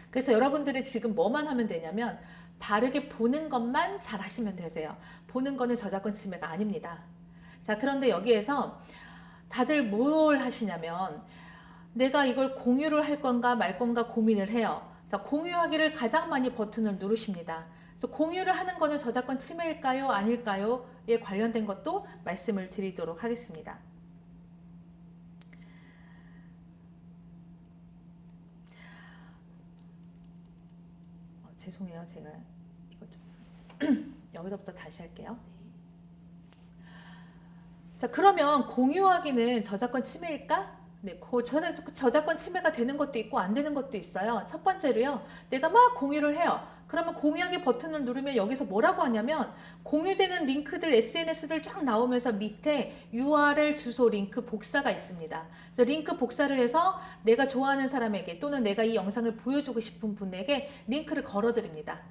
그래서 여러분들이 지금 뭐만 하면 되냐면 바르게 보는 것만 잘 하시면 되세요. 보는 거는 저작권 침해가 아닙니다. 자, 그런데 여기에서 다들 뭘 하시냐면 내가 이걸 공유를 할 건가 말 건가 고민을 해요. 자, 공유하기를 가장 많이 버튼을 누르십니다. 그래서 공유를 하는 거는 저작권 침해일까요? 아닐까요?에 관련된 것도 말씀을 드리도록 하겠습니다. 죄송해요. 제가 이것 좀 여기서부터 다시 할게요. 자, 그러면 공유하기는 저작권 침해일까? 네, 저작권 침해가 되는 것도 있고 안 되는 것도 있어요. 첫 번째로요. 내가 막 공유를 해요. 그러면 공유하기 버튼을 누르면 여기서 뭐라고 하냐면 공유되는 링크들, SNS들 쫙 나오면서 밑에 URL 주소 링크 복사가 있습니다. 그래서 링크 복사를 해서 내가 좋아하는 사람에게 또는 내가 이 영상을 보여주고 싶은 분에게 링크를 걸어드립니다.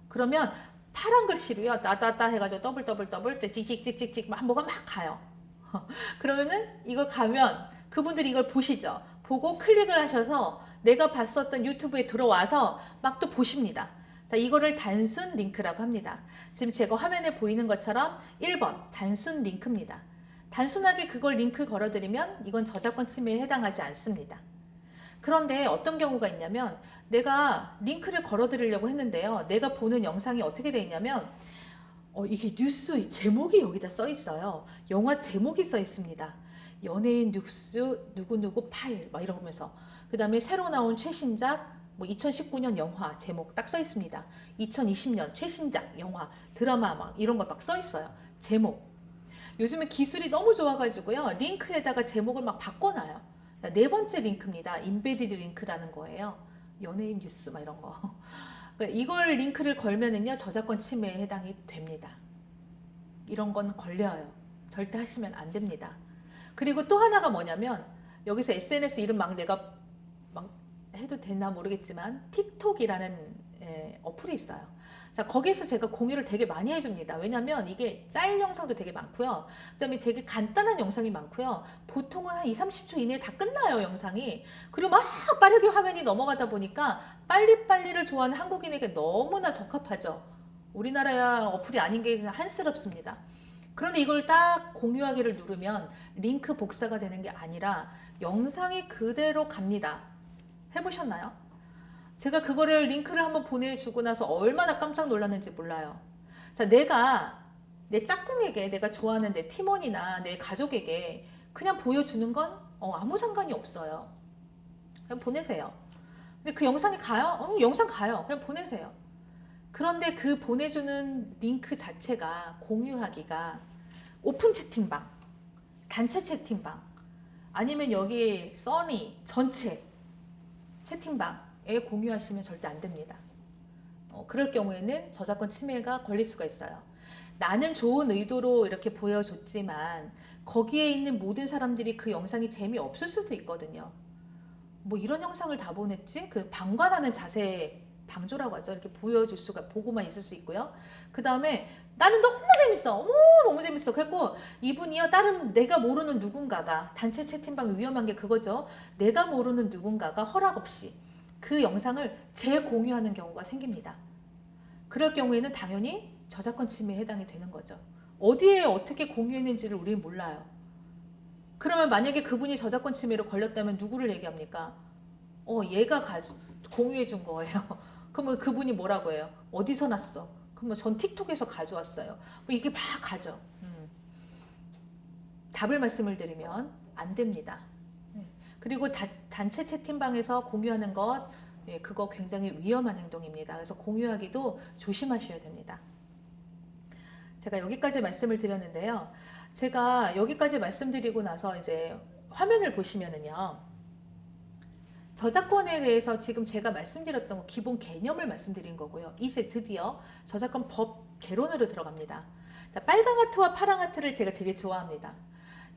그러면 파란 글씨로요. 나다다 해가지고 더블 찍찍찍찍찍 뭐가 막 가요. 그러면은 이거 가면 그분들이 이걸 보시죠. 보고 클릭을 하셔서 내가 봤었던 유튜브에 들어와서 막 또 보십니다. 자, 이거를 단순 링크라고 합니다. 지금 제가 화면에 보이는 것처럼 1번 단순 링크입니다. 단순하게 그걸 링크 걸어드리면 이건 저작권 침해에 해당하지 않습니다. 그런데 어떤 경우가 있냐면 내가 링크를 걸어드리려고 했는데요. 내가 보는 영상이 어떻게 되어 있냐면 이게 뉴스 제목이 여기다 써 있어요. 영화 제목이 써 있습니다. 연예인 뉴스 누구누구 파일 막 이러면서 그 다음에 새로 나온 최신작 2019년 영화 제목 딱 써 있습니다. 2020년 최신작 영화 드라마 막 이런 거 막 써 있어요. 제목. 요즘에 기술이 너무 좋아가지고요. 링크에다가 제목을 막 바꿔놔요. 네 번째 링크입니다. 인베디드 링크라는 거예요. 연예인 뉴스 막 이런 거. 이걸 링크를 걸면은요 저작권 침해에 해당이 됩니다. 이런 건 걸려요. 절대 하시면 안 됩니다. 그리고 또 하나가 뭐냐면 여기서 SNS 이름 막 내가 막 해도 되나 모르겠지만 틱톡이라는 어플이 있어요. 자, 거기에서 제가 공유를 되게 많이 해줍니다. 왜냐면 이게 짤 영상도 되게 많고요. 그 다음에 되게 간단한 영상이 많고요. 보통은 한 20-30초 이내에 다 끝나요, 영상이. 그리고 막 빠르게 화면이 넘어가다 보니까 빨리빨리를 좋아하는 한국인에게 너무나 적합하죠. 우리나라 어플이 아닌 게 한스럽습니다. 그런데 이걸 딱 공유하기를 누르면 링크 복사가 되는 게 아니라 영상이 그대로 갑니다. 해보셨나요? 제가 그거를 링크를 한번 보내주고 나서 얼마나 깜짝 놀랐는지 몰라요. 자, 내가 내 짝꿍에게, 내가 좋아하는 내 팀원이나 내 가족에게 그냥 보여주는 건 아무 상관이 없어요. 그냥 보내세요. 근데 그 영상이 가요? 영상 가요. 그냥 보내세요. 그런데 그 보내주는 링크 자체가 공유하기가 오픈 채팅방, 단체 채팅방, 아니면 여기 써니 전체 채팅방에 공유하시면 절대 안 됩니다. 그럴 경우에는 저작권 침해가 걸릴 수가 있어요. 나는 좋은 의도로 이렇게 보여줬지만 거기에 있는 모든 사람들이 그 영상이 재미없을 수도 있거든요. 뭐 이런 영상을 다 보냈지? 그 방관하는 자세 방조라고 하죠. 이렇게 보여줄 수가, 보고만 있을 수 있고요. 그 다음에 나는 너무 재밌어. 어머, 너무 재밌어. 그래갖고 이분이요, 다른 내가 모르는 누군가가, 단체 채팅방 위험한 게 그거죠. 내가 모르는 누군가가 허락 없이 그 영상을 재공유하는 경우가 생깁니다. 그럴 경우에는 당연히 저작권 침해에 해당이 되는 거죠. 어디에 어떻게 공유했는지를 우리는 몰라요. 그러면 만약에 그분이 저작권 침해로 걸렸다면 누구를 얘기합니까? 얘가 공유해 준 거예요. 그러면 그분이 뭐라고 해요? 어디서 났어? 그러면 전 틱톡에서 가져왔어요. 뭐 이게 막 가죠. 답을 말씀을 드리면 안 됩니다. 그리고 단체 채팅방에서 공유하는 것, 그거 굉장히 위험한 행동입니다. 그래서 공유하기도 조심하셔야 됩니다. 제가 여기까지 말씀을 드렸는데요. 제가 여기까지 말씀드리고 나서 이제 화면을 보시면은요. 저작권에 대해서 지금 제가 말씀드렸던 거 기본 개념을 말씀드린 거고요. 이제 드디어 저작권 법 개론으로 들어갑니다. 자, 빨강 하트와 파랑 하트를 제가 되게 좋아합니다.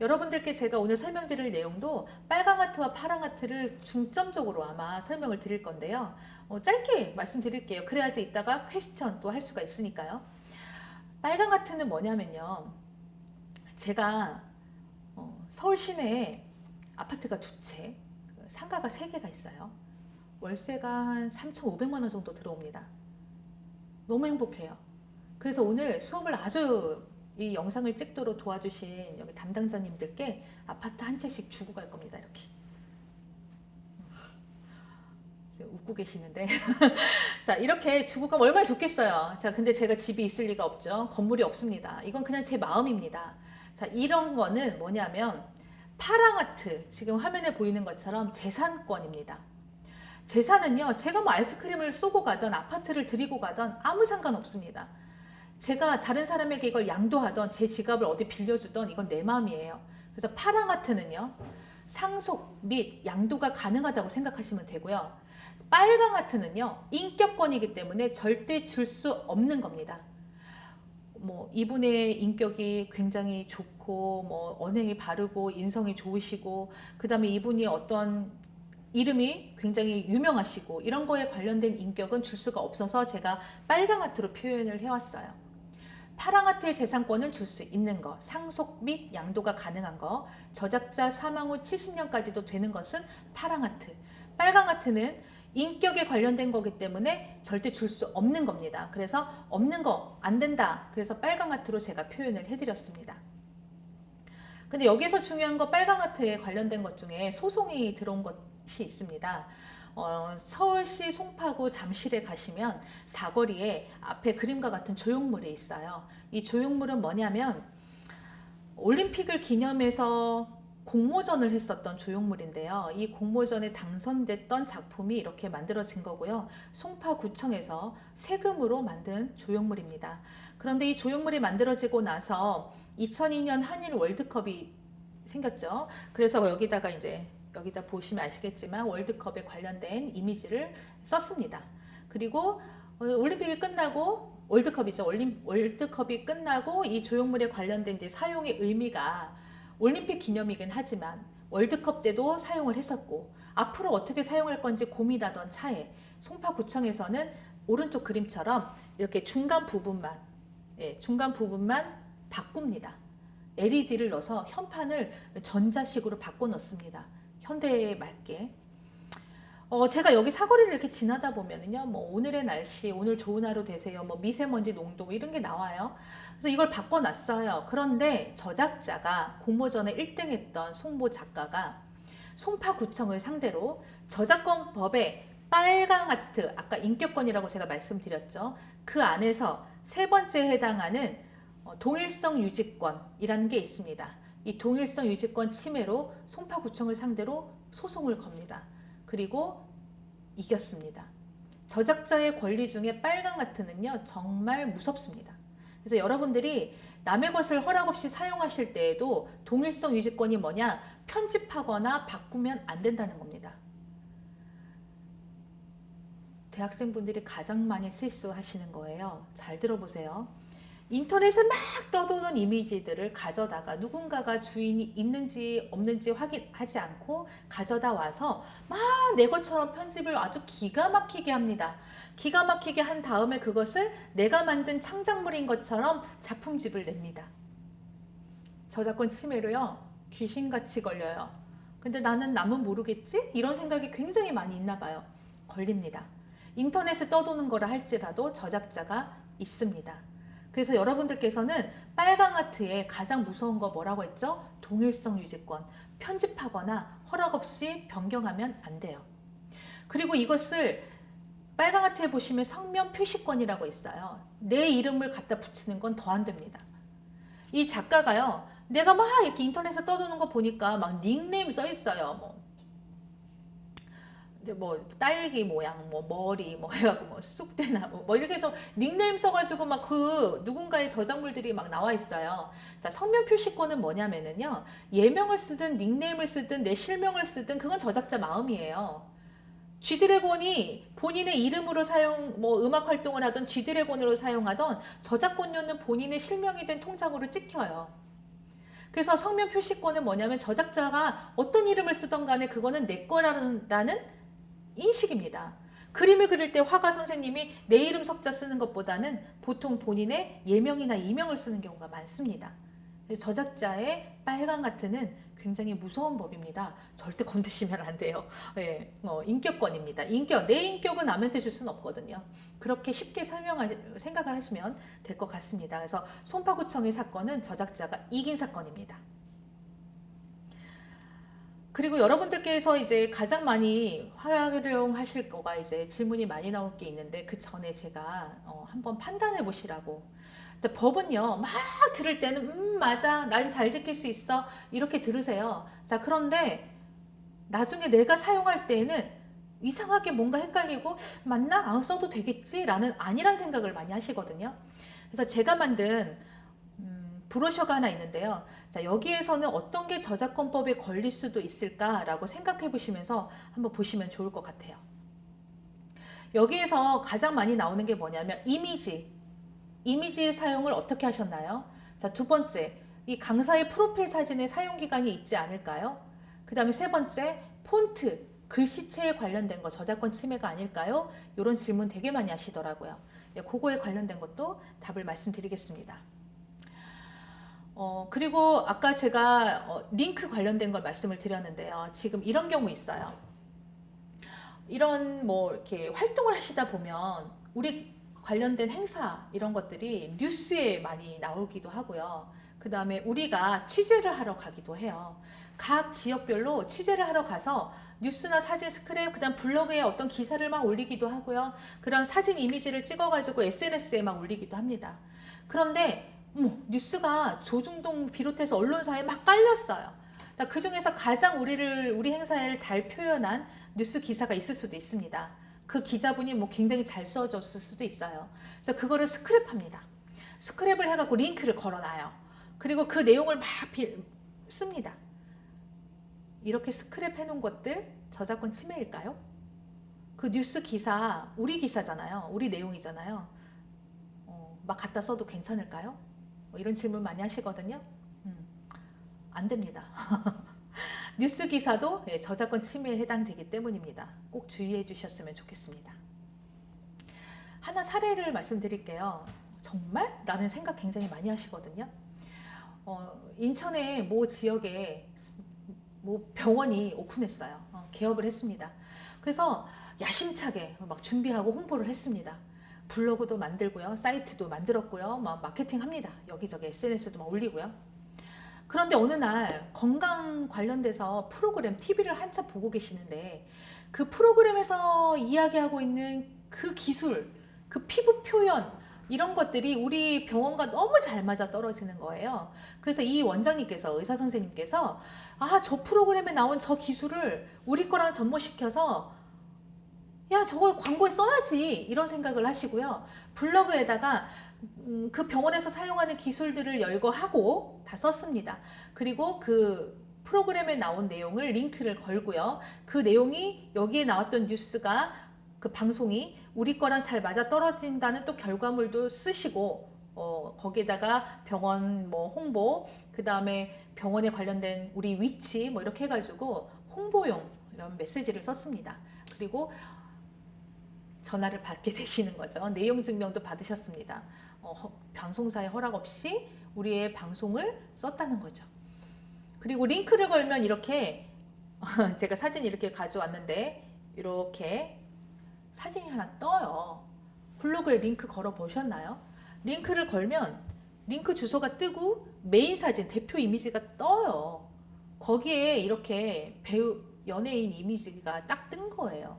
여러분들께 제가 오늘 설명드릴 내용도 빨강 하트와 파랑 하트를 중점적으로 아마 설명을 드릴 건데요. 짧게 말씀드릴게요. 그래야지 이따가 퀘스천 또 할 수가 있으니까요. 빨강 하트는 뭐냐면요. 제가 서울 시내에 아파트가 두 채, 상가가 3개가 있어요. 월세가 한 3,500만 원 정도 들어옵니다. 너무 행복해요. 그래서 오늘 수업을 아주 이 영상을 찍도록 도와주신 여기 담당자님들께 아파트 한 채씩 주고 갈 겁니다. 이렇게. 웃고 계시는데. 자, 이렇게 주고 가면 얼마나 좋겠어요. 자, 근데 제가 집이 있을 리가 없죠. 건물이 없습니다. 이건 그냥 제 마음입니다. 자, 이런 거는 뭐냐면 파랑 하트, 지금 화면에 보이는 것처럼 재산권입니다. 재산은요, 제가 뭐 아이스크림을 쏘고 가던 아파트를 드리고 가던 아무 상관없습니다. 제가 다른 사람에게 이걸 양도하던 제 지갑을 어디 빌려주던 이건 내 마음이에요. 그래서 파랑 하트는요, 상속 및 양도가 가능하다고 생각하시면 되고요. 빨강 하트는요, 인격권이기 때문에 절대 줄 수 없는 겁니다. 뭐 이분의 인격이 굉장히 좋고 뭐 언행이 바르고 인성이 좋으시고 그다음에 이분이 어떤 이름이 굉장히 유명하시고 이런 거에 관련된 인격은 줄 수가 없어서 제가 빨강 하트로 표현을 해왔어요. 파랑 하트의 재산권은 줄 수 있는 거, 상속 및 양도가 가능한 거, 저작자 사망 후 70년까지도 되는 것은 파랑 하트. 빨강 하트는 인격에 관련된 거기 때문에 절대 줄 수 없는 겁니다. 그래서 없는 거, 안 된다. 그래서 빨강 하트로 제가 표현을 해드렸습니다. 근데 여기서 중요한 거 빨강 하트에 관련된 것 중에 소송이 들어온 것이 있습니다. 서울시 송파구 잠실에 가시면 사거리에 앞에 그림과 같은 조형물이 있어요. 이 조형물은 뭐냐면 올림픽을 기념해서 공모전을 했었던 조형물인데요. 이 공모전에 당선됐던 작품이 이렇게 만들어진 거고요. 송파구청에서 세금으로 만든 조형물입니다. 그런데 이 조형물이 만들어지고 나서 2002년 한일 월드컵이 생겼죠. 그래서 여기다가 이제 여기다 보시면 아시겠지만 월드컵에 관련된 이미지를 썼습니다. 그리고 올림픽이 끝나고 월드컵이죠. 월드컵이 끝나고 이 조형물에 관련된 이제 사용의 의미가 올림픽 기념이긴 하지만 월드컵 때도 사용을 했었고 앞으로 어떻게 사용할 건지 고민하던 차에 송파구청에서는 오른쪽 그림처럼 이렇게 중간 부분만 바꿉니다. LED를 넣어서 현판을 전자식으로 바꿔 놓습니다. 현대에 맞게. 제가 여기 사거리를 이렇게 지나다 보면은요, 뭐 오늘의 날씨, 오늘 좋은 하루 되세요, 뭐 미세먼지 농도 이런 게 나와요. 그래서 이걸 바꿔놨어요. 그런데 저작자가 공모전에 1등했던 송모 작가가 송파구청을 상대로 저작권법에 빨강 아트, 아까 인격권이라고 제가 말씀드렸죠. 그 안에서 세 번째 해당하는 동일성 유지권이라는 게 있습니다. 이 동일성 유지권 침해로 송파구청을 상대로 소송을 겁니다. 그리고 이겼습니다. 저작자의 권리 중에 빨강 아트는요, 정말 무섭습니다. 그래서 여러분들이 남의 것을 허락 없이 사용하실 때에도 동일성 유지권이 뭐냐? 편집하거나 바꾸면 안 된다는 겁니다. 대학생분들이 가장 많이 실수하시는 거예요. 잘 들어보세요. 인터넷에 막 떠도는 이미지들을 가져다가 누군가가 주인이 있는지 없는지 확인하지 않고 가져다 와서 막 내 것처럼 편집을 아주 기가 막히게 합니다. 기가 막히게 한 다음에 그것을 내가 만든 창작물인 것처럼 작품집을 냅니다. 저작권 침해로요, 귀신같이 걸려요. 근데 나는 남은 모르겠지? 이런 생각이 굉장히 많이 있나 봐요. 걸립니다. 인터넷에 떠도는 거라 할지라도 저작자가 있습니다. 그래서 여러분들께서는 빨강 아트의 가장 무서운 거 뭐라고 했죠? 동일성 유지권. 편집하거나 허락 없이 변경하면 안 돼요. 그리고 이것을 빨강 아트에 보시면 성명 표시권이라고 있어요. 내 이름을 갖다 붙이는 건 더 안 됩니다. 이 작가가요, 내가 막 이렇게 인터넷에 떠도는 거 보니까 막 닉네임 써 있어요. 뭐 딸기 모양, 뭐 머리, 뭐 해갖고 뭐 쑥대나무, 뭐 이렇게 해서 닉네임 써가지고 막 그 누군가의 저작물들이 막 나와 있어요. 자, 성명 표시권은 뭐냐면은요, 예명을 쓰든 닉네임을 쓰든 내 실명을 쓰든 그건 저작자 마음이에요. G드래곤이 본인의 이름으로 뭐 음악 활동을 하던 G드래곤으로 사용하던 저작권료는 본인의 실명이 된 통장으로 찍혀요. 그래서 성명 표시권은 뭐냐면 저작자가 어떤 이름을 쓰던 간에 그거는 내 거라는 인식입니다. 그림을 그릴 때 화가 선생님이 내 이름 석자 쓰는 것보다는 보통 본인의 예명이나 이명을 쓰는 경우가 많습니다. 저작자의 빨강 아트는 굉장히 무서운 법입니다. 절대 건드시면 안 돼요. 네, 인격권입니다. 내 인격은 남한테 줄 수는 없거든요. 그렇게 쉽게 생각을 하시면 될 것 같습니다. 그래서 송파구청의 사건은 저작자가 이긴 사건입니다. 그리고 여러분들께서 이제 가장 많이 활용하실 거가 이제 질문이 많이 나올 게 있는데, 그 전에 제가 한번 판단해 보시라고. 법은요, 막 들을 때는 맞아, 난 잘 지킬 수 있어, 이렇게 들으세요. 자, 그런데 나중에 내가 사용할 때에는 이상하게 뭔가 헷갈리고 맞나? 써도 되겠지? 라는 아니란 생각을 많이 하시거든요. 그래서 제가 만든 브로셔가 하나 있는데요. 자, 여기에서는 어떤 게 저작권법에 걸릴 수도 있을까라고 생각해 보시면서 한번 보시면 좋을 것 같아요. 여기에서 가장 많이 나오는 게 뭐냐면 이미지 사용을 어떻게 하셨나요? 자, 두 번째, 이 강사의 프로필 사진에 사용 기간이 있지 않을까요? 그 다음에 세 번째, 폰트, 글씨체에 관련된 거 저작권 침해가 아닐까요? 이런 질문 되게 많이 하시더라고요. 그거에 관련된 것도 답을 말씀드리겠습니다. 그리고 아까 제가 링크 관련된 걸 말씀을 드렸는데요. 지금 이런 경우 있어요. 이런 뭐 이렇게 활동을 하시다 보면 우리 관련된 행사 이런 것들이 뉴스에 많이 나오기도 하고요. 그 다음에 우리가 취재를 하러 가기도 해요. 각 지역별로 취재를 하러 가서 뉴스나 사진 스크랩, 그 다음 블로그에 어떤 기사를 막 올리기도 하고요. 그런 사진 이미지를 찍어가지고 SNS에 막 올리기도 합니다. 그런데 뉴스가 조중동 비롯해서 언론사에 막 깔렸어요. 그 중에서 가장 우리 행사를 잘 표현한 뉴스 기사가 있을 수도 있습니다. 그 기자분이 뭐 굉장히 잘 써줬을 수도 있어요. 그래서 그거를 스크랩합니다. 스크랩을 해갖고 링크를 걸어놔요. 그리고 그 내용을 막 씁니다. 이렇게 스크랩 해놓은 것들 저작권 침해일까요? 그 뉴스 기사 우리 기사잖아요. 우리 내용이잖아요. 막 갖다 써도 괜찮을까요? 이런 질문 많이 하시거든요. 안 됩니다. 뉴스 기사도 저작권 침해에 해당되기 때문입니다. 꼭 주의해 주셨으면 좋겠습니다. 하나 사례를 말씀드릴게요. 정말? 라는 생각 굉장히 많이 하시거든요. 인천의 모 지역에 뭐 병원이 오픈했어요. 개업을 했습니다. 그래서 야심차게 막 준비하고 홍보를 했습니다. 블로그도 만들고요. 사이트도 만들었고요. 막 마케팅 합니다. 여기저기 SNS도 막 올리고요. 그런데 어느 날 건강 관련돼서 프로그램 TV를 한참 보고 계시는데 그 프로그램에서 이야기하고 있는 그 기술, 그 피부 표현 이런 것들이 우리 병원과 너무 잘 맞아 떨어지는 거예요. 그래서 이 원장님께서, 의사 선생님께서 저 프로그램에 나온 저 기술을 우리 거랑 접목시켜서 야, 저거 광고에 써야지 이런 생각을 하시고요. 블로그에다가 그 병원에서 사용하는 기술들을 열거하고 다 썼습니다. 그리고 그 프로그램에 나온 내용을 링크를 걸고요. 그 내용이 여기에 나왔던 뉴스가 그 방송이 우리 거랑 잘 맞아 떨어진다는 또 결과물도 쓰시고 거기에다가 병원 뭐 홍보, 그 다음에 병원에 관련된 우리 위치 뭐 이렇게 해가지고 홍보용 이런 메시지를 썼습니다. 그리고 전화를 받게 되시는 거죠. 내용 증명도 받으셨습니다. 방송사의 허락 없이 우리의 방송을 썼다는 거죠. 그리고 링크를 걸면 이렇게 제가 사진 이렇게 가져왔는데 이렇게 사진이 하나 떠요. 블로그에 링크 걸어 보셨나요? 링크를 걸면 링크 주소가 뜨고 메인 사진, 대표 이미지가 떠요. 거기에 이렇게 배우, 연예인 이미지가 딱 뜬 거예요.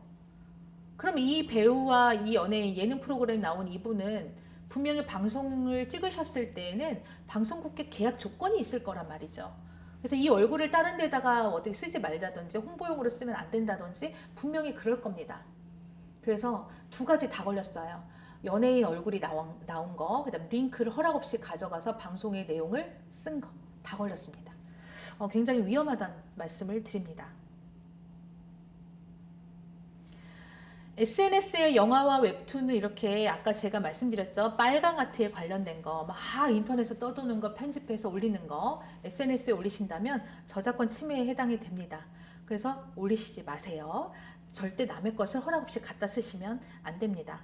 그럼 이 배우와 이 연예인 예능 프로그램에 나온 이분은 분명히 방송을 찍으셨을 때에는 방송국계 계약 조건이 있을 거란 말이죠. 그래서 이 얼굴을 다른 데다가 어떻게 쓰지 말다든지 홍보용으로 쓰면 안 된다든지 분명히 그럴 겁니다. 그래서 두 가지 다 걸렸어요. 연예인 얼굴이 나온 거, 그다음 링크를 허락 없이 가져가서 방송의 내용을 쓴 거 다 걸렸습니다. 굉장히 위험하다는 말씀을 드립니다. SNS의 영화와 웹툰은 이렇게 아까 제가 말씀드렸죠. 빨강 아트에 관련된 거, 막 인터넷에 떠도는 거 편집해서 올리는 거 SNS에 올리신다면 저작권 침해에 해당이 됩니다. 그래서 올리시지 마세요. 절대 남의 것을 허락 없이 갖다 쓰시면 안 됩니다.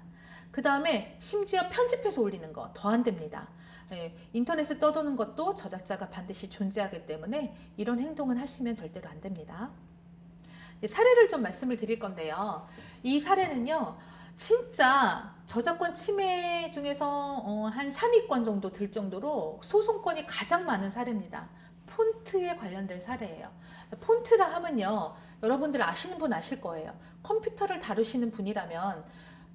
그 다음에 심지어 편집해서 올리는 거 더 안 됩니다. 인터넷에 떠도는 것도 저작자가 반드시 존재하기 때문에 이런 행동은 하시면 절대로 안 됩니다. 사례를 좀 말씀을 드릴 건데요. 이 사례는요, 진짜 저작권 침해 중에서 한 3위권 정도 들 정도로 소송건이 가장 많은 사례입니다. 폰트에 관련된 사례예요. 폰트라 하면요, 여러분들 아시는 분 아실 거예요. 컴퓨터를 다루시는 분이라면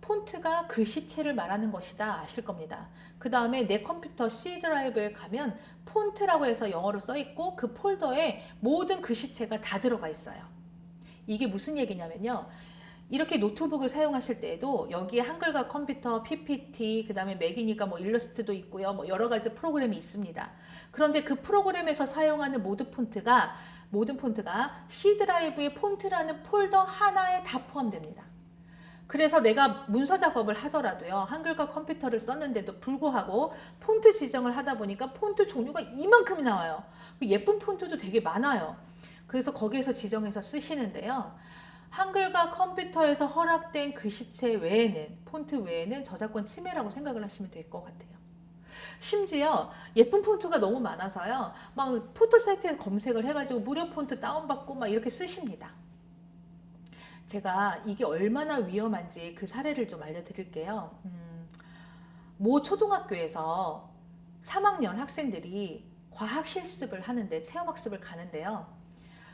폰트가 글씨체를 말하는 것이다 아실 겁니다. 그 다음에 내 컴퓨터 C 드라이브에 가면 폰트라고 해서 영어로 써 있고 그 폴더에 모든 글씨체가 다 들어가 있어요. 이게 무슨 얘기냐면요, 이렇게 노트북을 사용하실 때에도 여기에 한글과 컴퓨터, PPT, 그 다음에 맥이니까 뭐 일러스트도 있고요, 뭐 여러 가지 프로그램이 있습니다. 그런데 그 프로그램에서 사용하는 모든 폰트가 C 드라이브의 폰트라는 폴더 하나에 다 포함됩니다. 그래서 내가 문서 작업을 하더라도요, 한글과 컴퓨터를 썼는데도 불구하고 폰트 지정을 하다 보니까 폰트 종류가 이만큼이 나와요. 예쁜 폰트도 되게 많아요. 그래서 거기에서 지정해서 쓰시는데요, 한글과 컴퓨터에서 허락된 글씨체 외에는, 폰트 외에는 저작권 침해라고 생각을 하시면 될 것 같아요. 심지어 예쁜 폰트가 너무 많아서요, 막 포털 사이트에 검색을 해가지고 무료 폰트 다운받고 막 이렇게 쓰십니다. 제가 이게 얼마나 위험한지 그 사례를 좀 알려드릴게요. 모 초등학교에서 3학년 학생들이 과학 실습을 하는데, 체험학습을 가는데요,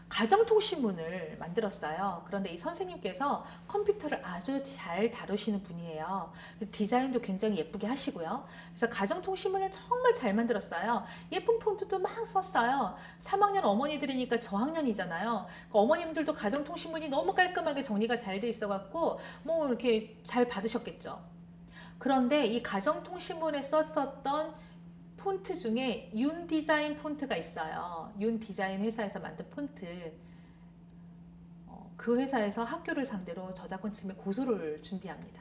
가정통신문을 만들었어요. 그런데 이 선생님께서 컴퓨터를 아주 잘 다루시는 분이에요. 디자인도 굉장히 예쁘게 하시고요. 그래서 가정통신문을 정말 잘 만들었어요. 예쁜 폰트도 막 썼어요. 3학년 어머니들이니까 저학년이잖아요. 어머님들도 가정통신문이 너무 깔끔하게 정리가 잘 돼 있어갖고 뭐 이렇게 잘 받으셨겠죠. 그런데 이 가정통신문에 썼었던 폰트 중에 윤디자인 폰트가 있어요. 윤디자인 회사에서 만든 폰트. 그 회사에서 학교를 상대로 저작권 침해 고소를 준비합니다.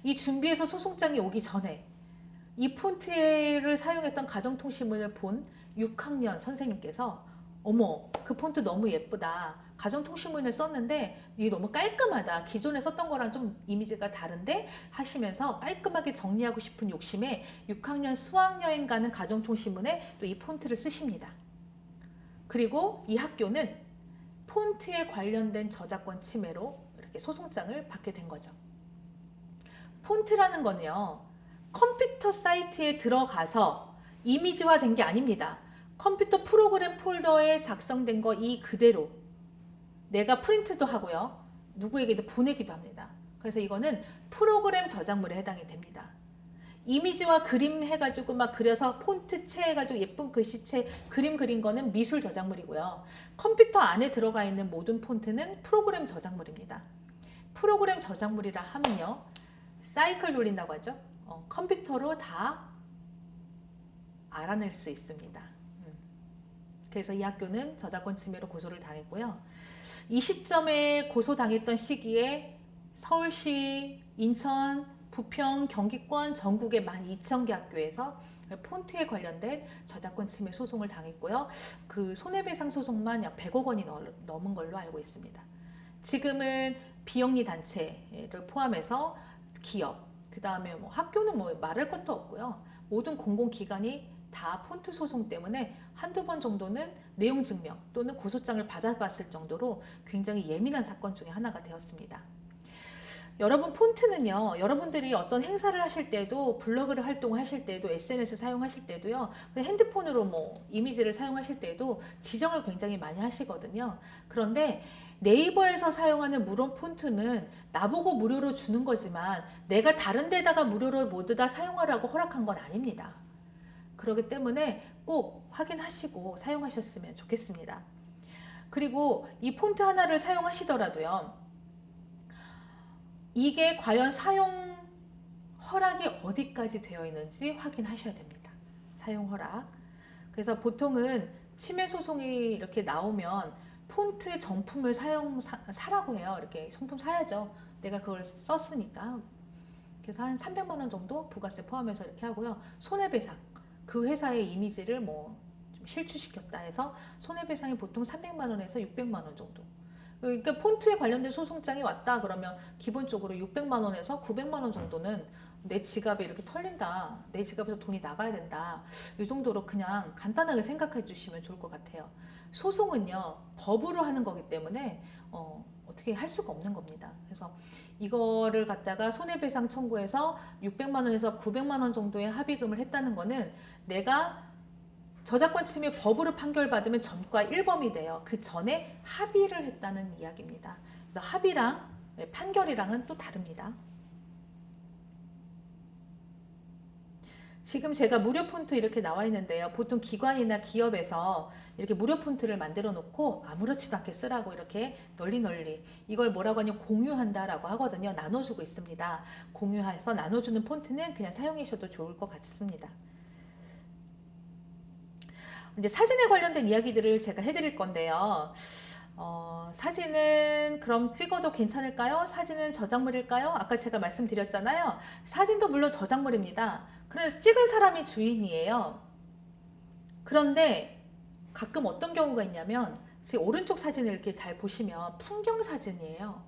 이 준비해서 소송장이 오기 전에 이 폰트를 사용했던 가정통신문을 본 6학년 선생님께서 어머, 그 폰트 너무 예쁘다. 가정통신문을 썼는데 이게 너무 깔끔하다. 기존에 썼던 거랑 좀 이미지가 다른데 하시면서 깔끔하게 정리하고 싶은 욕심에 6학년 수학여행 가는 가정통신문에 또 이 폰트를 쓰십니다. 그리고 이 학교는 폰트에 관련된 저작권 침해로 이렇게 소송장을 받게 된 거죠. 폰트라는 건요, 컴퓨터 사이트에 들어가서 이미지화된 게 아닙니다. 컴퓨터 프로그램 폴더에 작성된 거 이 그대로 내가 프린트도 하고요. 누구에게도 보내기도 합니다. 그래서 이거는 프로그램 저작물에 해당이 됩니다. 이미지와 그림 해가지고 막 그려서 폰트체 해가지고 예쁜 글씨체 그림 그린 거는 미술 저작물이고요. 컴퓨터 안에 들어가 있는 모든 폰트는 프로그램 저작물입니다. 프로그램 저작물이라 하면요. 사이클 돌린다고 하죠. 컴퓨터로 다 알아낼 수 있습니다. 그래서 이 학교는 저작권 침해로 고소를 당했고요. 이 시점에 고소당했던 시기에 서울시, 인천, 부평, 경기권 전국의 12,000개 학교에서 폰트에 관련된 저작권 침해 소송을 당했고요. 그 손해배상 소송만 약 100억 원이 넘은 걸로 알고 있습니다. 지금은 비영리 단체를 포함해서 기업, 그 다음에 뭐 학교는 뭐 말할 것도 없고요. 모든 공공기관이 다 폰트 소송 때문에 한두 번 정도는 내용 증명 또는 고소장을 받아봤을 정도로 굉장히 예민한 사건 중에 하나가 되었습니다. 여러분 폰트는요, 여러분들이 어떤 행사를 하실 때도, 블로그를 활동하실 때도, SNS 사용하실 때도요, 핸드폰으로 뭐 이미지를 사용하실 때도 지정을 굉장히 많이 하시거든요. 그런데 네이버에서 사용하는 무료 폰트는 나보고 무료로 주는 거지만 내가 다른 데다가 무료로 모두 다 사용하라고 허락한 건 아닙니다. 그렇기 때문에 꼭 확인하시고 사용하셨으면 좋겠습니다. 그리고 이 폰트 하나를 사용하시더라도요, 이게 과연 사용 허락이 어디까지 되어 있는지 확인하셔야 됩니다. 사용 허락. 그래서 보통은 침해 소송이 이렇게 나오면 폰트 정품을 사라고 해요. 이렇게 정품 사야죠. 내가 그걸 썼으니까. 그래서 한 300만 원 정도 부가세 포함해서 이렇게 하고요. 손해배상. 그 회사의 이미지를 뭐 좀 실추시켰다 해서 손해배상이 보통 300만 원에서 600만 원 정도. 그러니까 폰트에 관련된 소송장이 왔다 그러면 기본적으로 600만 원에서 900만 원 정도는 내 지갑에 이렇게 털린다. 내 지갑에서 돈이 나가야 된다. 이 정도로 그냥 간단하게 생각해 주시면 좋을 것 같아요. 소송은요, 법으로 하는 거기 때문에 어떻게 할 수가 없는 겁니다. 그래서 이거를 갖다가 손해배상 청구해서 600만 원에서 900만 원 정도의 합의금을 했다는 거는 내가 저작권 침해 법으로 판결받으면 전과 1범이 돼요. 그 전에 합의를 했다는 이야기입니다. 그래서 합의랑 판결이랑은 또 다릅니다. 지금 제가 무료 폰트 이렇게 나와 있는데요. 보통 기관이나 기업에서 이렇게 무료 폰트를 만들어 놓고 아무렇지도 않게 쓰라고 이렇게 널리 이걸 뭐라고 하냐면 공유한다라고 하거든요. 나눠주고 있습니다. 공유해서 나눠주는 폰트는 그냥 사용하셔도 좋을 것 같습니다. 이제 사진에 관련된 이야기들을 제가 해드릴 건데요. 사진은 그럼 찍어도 괜찮을까요? 사진은 저작물일까요? 아까 제가 말씀드렸잖아요. 사진도 물론 저작물입니다. 그래서 찍은 사람이 주인이에요. 그런데 가끔 어떤 경우가 있냐면 제 오른쪽 사진을 이렇게 잘 보시면 풍경 사진이에요.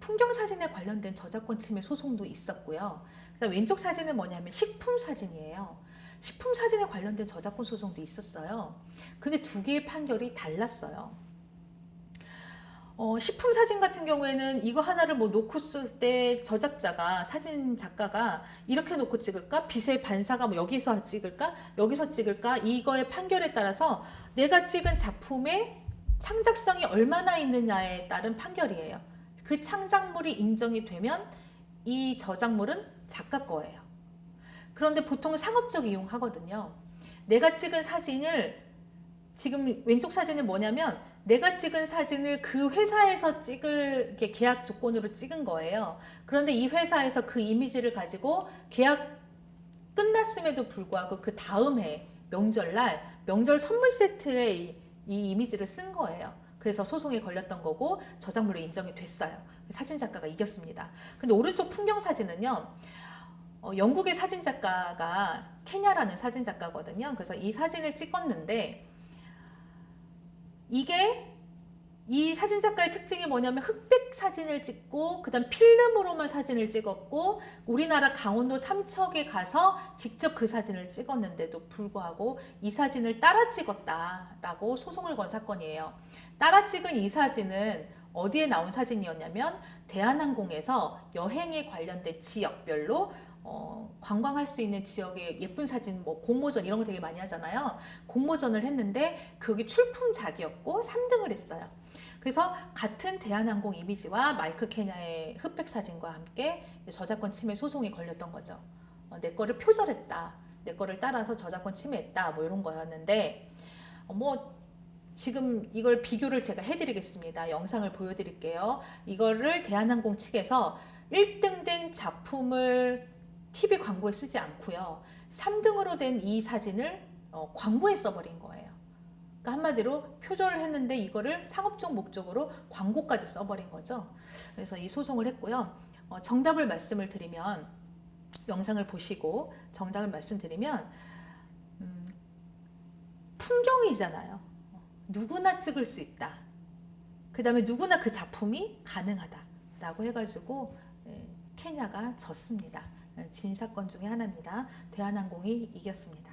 풍경 사진에 관련된 저작권 침해 소송도 있었고요. 그다음 왼쪽 사진은 뭐냐면 식품 사진이에요. 식품 사진에 관련된 저작권 소송도 있었어요. 근데 두 개의 판결이 달랐어요. 식품 사진 같은 경우에는 이거 하나를 뭐 놓고 쓸 때 저작자가, 사진 작가가 이렇게 놓고 찍을까? 빛의 반사가 뭐 여기서 찍을까? 여기서 찍을까? 이거의 판결에 따라서 내가 찍은 작품의 창작성이 얼마나 있느냐에 따른 판결이에요. 그 창작물이 인정이 되면 이 저작물은 작가 거예요. 그런데 보통은 상업적 이용하거든요. 내가 찍은 사진을, 지금 왼쪽 사진은 뭐냐면 내가 찍은 사진을 그 회사에서 찍을 이렇게 계약 조건으로 찍은 거예요. 그런데 이 회사에서 그 이미지를 가지고 계약 끝났음에도 불구하고 그 다음 해 명절날 명절 선물 세트에 이 이미지를 쓴 거예요. 그래서 소송에 걸렸던 거고 저작물로 인정이 됐어요. 사진 작가가 이겼습니다. 근데 오른쪽 풍경 사진은요, 영국의 사진 작가가 케냐라는 사진 작가거든요. 그래서 이 사진을 찍었는데 이 사진 작가의 특징이 뭐냐면 흑백 사진을 찍고 그다음 필름으로만 사진을 찍었고 우리나라 강원도 삼척에 가서 직접 그 사진을 찍었는데도 불구하고 이 사진을 따라 찍었다라고 소송을 건 사건이에요. 따라 찍은 이 사진은 어디에 나온 사진이었냐면 대한항공에서 여행에 관련된 지역별로 관광할 수 있는 지역의 예쁜 사진, 뭐 공모전 이런 거 되게 많이 하잖아요. 공모전을 했는데 그게 출품작이었고 3등을 했어요. 그래서 같은 대한항공 이미지와 마이크 케냐의 흑백 사진과 함께 저작권 침해 소송이 걸렸던 거죠. 내 거를 표절했다, 내 거를 따라서 저작권 침해했다, 뭐 이런 거였는데 뭐 지금 이걸 비교를 제가 해드리겠습니다. 영상을 보여드릴게요. 이거를 대한항공 측에서 1등 된 작품을 TV 광고에 쓰지 않고요. 3등으로 된 이 사진을 광고에 써버린 거예요. 그러니까 한마디로 표절을 했는데 이거를 상업적 목적으로 광고까지 써버린 거죠. 그래서 이 소송을 했고요. 정답을 말씀을 드리면, 영상을 보시고 정답을 말씀드리면 풍경이잖아요. 누구나 찍을 수 있다. 그 다음에 누구나 그 작품이 가능하다 라고 해가지고 케냐가 졌습니다. 진 사건 중에 하나입니다. 대한항공이 이겼습니다.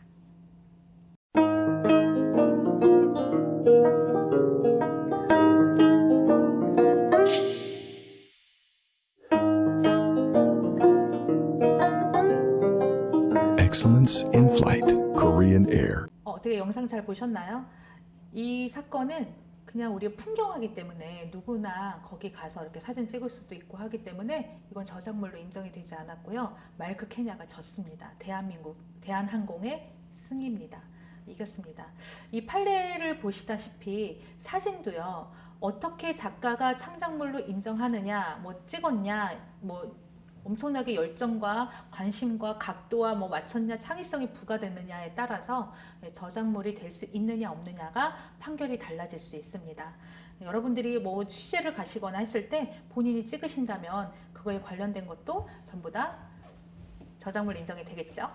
Excellence in Flight, Korean Air. 어떻게 영상 잘 보셨나요? 이 사건은 그냥 우리가 풍경하기 때문에 누구나 거기 가서 이렇게 사진 찍을 수도 있고 하기 때문에 이건 저작물로 인정이 되지 않았고요. 마이크 케냐가 졌습니다. 대한항공의 승입니다. 이겼습니다. 이 판례를 보시다시피 사진도요. 어떻게 작가가 창작물로 인정하느냐, 뭐 찍었냐, 뭐 엄청나게 열정과 관심과 각도와 뭐 맞췄냐, 창의성이 부과됐느냐에 따라서 저작물이 될 수 있느냐 없느냐가 판결이 달라질 수 있습니다. 여러분들이 뭐 취재를 가시거나 했을 때 본인이 찍으신다면 그거에 관련된 것도 전부 다 저작물 인정이 되겠죠.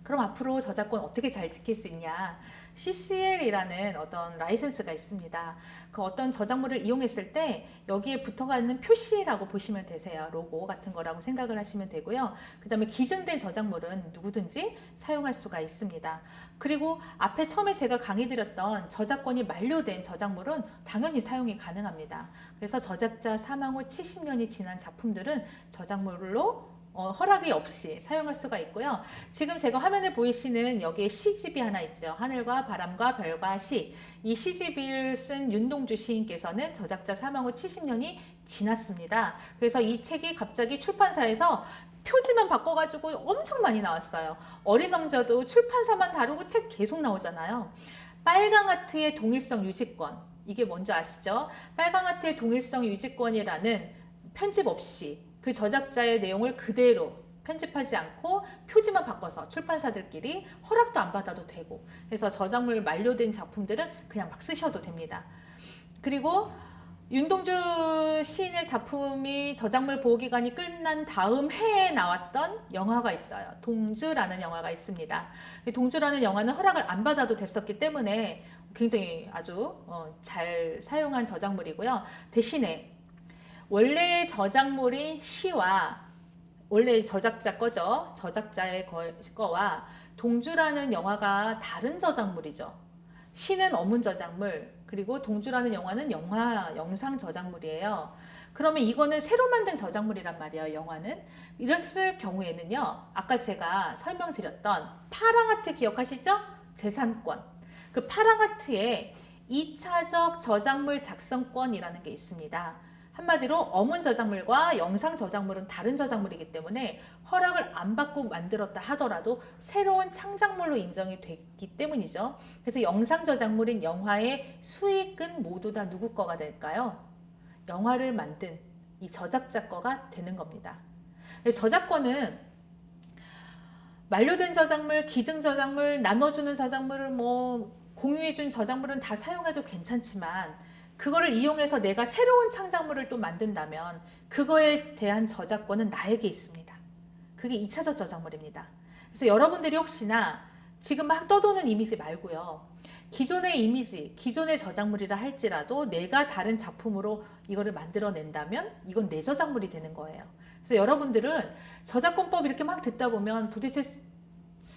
그럼 앞으로 저작권 어떻게 잘 지킬 수 있냐? CCL이라는 어떤 라이센스가 있습니다. 그 어떤 저작물을 이용했을 때 여기에 붙어가는 표시라고 보시면 되세요. 로고 같은 거라고 생각을 하시면 되고요. 그 다음에 기증된 저작물은 누구든지 사용할 수가 있습니다. 그리고 앞에 처음에 제가 강의 드렸던 저작권이 만료된 저작물은 당연히 사용이 가능합니다. 그래서 저작자 사망 후 70년이 지난 작품들은 저작물로 허락이 없이 사용할 수가 있고요. 지금 제가 화면에 보이시는 여기에 시집이 하나 있죠. 하늘과 바람과 별과 시. 이 시집을 쓴 윤동주 시인께서는 저작자 사망 후 70년이 지났습니다. 그래서 이 책이 갑자기 출판사에서 표지만 바꿔가지고 엄청 많이 나왔어요. 어린 왕자도 출판사만 다루고 책 계속 나오잖아요. 빨강 아트의 동일성 유지권. 이게 뭔지 아시죠? 빨강 아트의 동일성 유지권이라는 편집 없이 그 저작자의 내용을 그대로 편집하지 않고 표지만 바꿔서 출판사들끼리 허락도 안 받아도 되고, 그래서 저작물 만료된 작품들은 그냥 막 쓰셔도 됩니다. 그리고 윤동주 시인의 작품이 저작물 보호기간이 끝난 다음 해에 나왔던 영화가 있어요. 동주라는 영화가 있습니다. 동주라는 영화는 허락을 안 받아도 됐었기 때문에 굉장히 아주 잘 사용한 저작물이고요. 대신에 원래의 저작물인 시와 원래 저작자 거죠. 저작자의 거와 동주라는 영화가 다른 저작물이죠. 시는 어문 저작물, 그리고 동주라는 영화는 영상 저작물이에요. 그러면 이거는 새로 만든 저작물이란 말이에요. 영화는. 이랬을 경우에는요. 아까 제가 설명드렸던 파랑아트 기억하시죠? 재산권. 그 파랑아트에 2차적 저작물 작성권이라는 게 있습니다. 한마디로 어문 저작물과 영상 저작물은 다른 저작물이기 때문에 허락을 안 받고 만들었다 하더라도 새로운 창작물로 인정이 됐기 때문이죠. 그래서 영상 저작물인 영화의 수익은 모두 다 누구 거가 될까요? 영화를 만든 이 저작자 거가 되는 겁니다. 저작권은 만료된 저작물, 기증 저작물, 나눠주는 저작물을 공유해준 저작물은 다 사용해도 괜찮지만 그거를 이용해서 내가 새로운 창작물을 또 만든다면 그거에 대한 저작권은 나에게 있습니다. 그게 2차적 저작물입니다. 그래서 여러분들이 혹시나 지금 막 떠도는 이미지 말고요. 기존의 이미지, 기존의 저작물이라 할지라도 내가 다른 작품으로 이거를 만들어낸다면 이건 내 저작물이 되는 거예요. 그래서 여러분들은 저작권법 이렇게 막 듣다 보면 도대체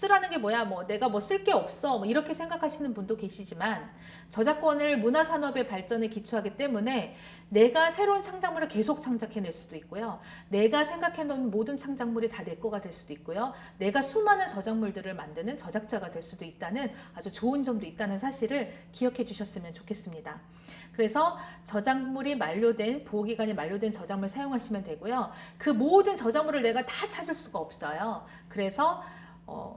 쓰라는 게 뭐야, 뭐 내가 뭐 쓸 게 없어, 뭐 이렇게 생각하시는 분도 계시지만, 저작권을 문화산업의 발전에 기초하기 때문에 내가 새로운 창작물을 계속 창작해낼 수도 있고요, 내가 생각해놓은 모든 창작물이 다 내 거가 될 수도 있고요, 내가 수많은 저작물들을 만드는 저작자가 될 수도 있다는 아주 좋은 점도 있다는 사실을 기억해 주셨으면 좋겠습니다. 그래서 저작물이 만료된, 보호기간이 만료된 저작물 사용하시면 되고요. 그 모든 저작물을 내가 다 찾을 수가 없어요. 그래서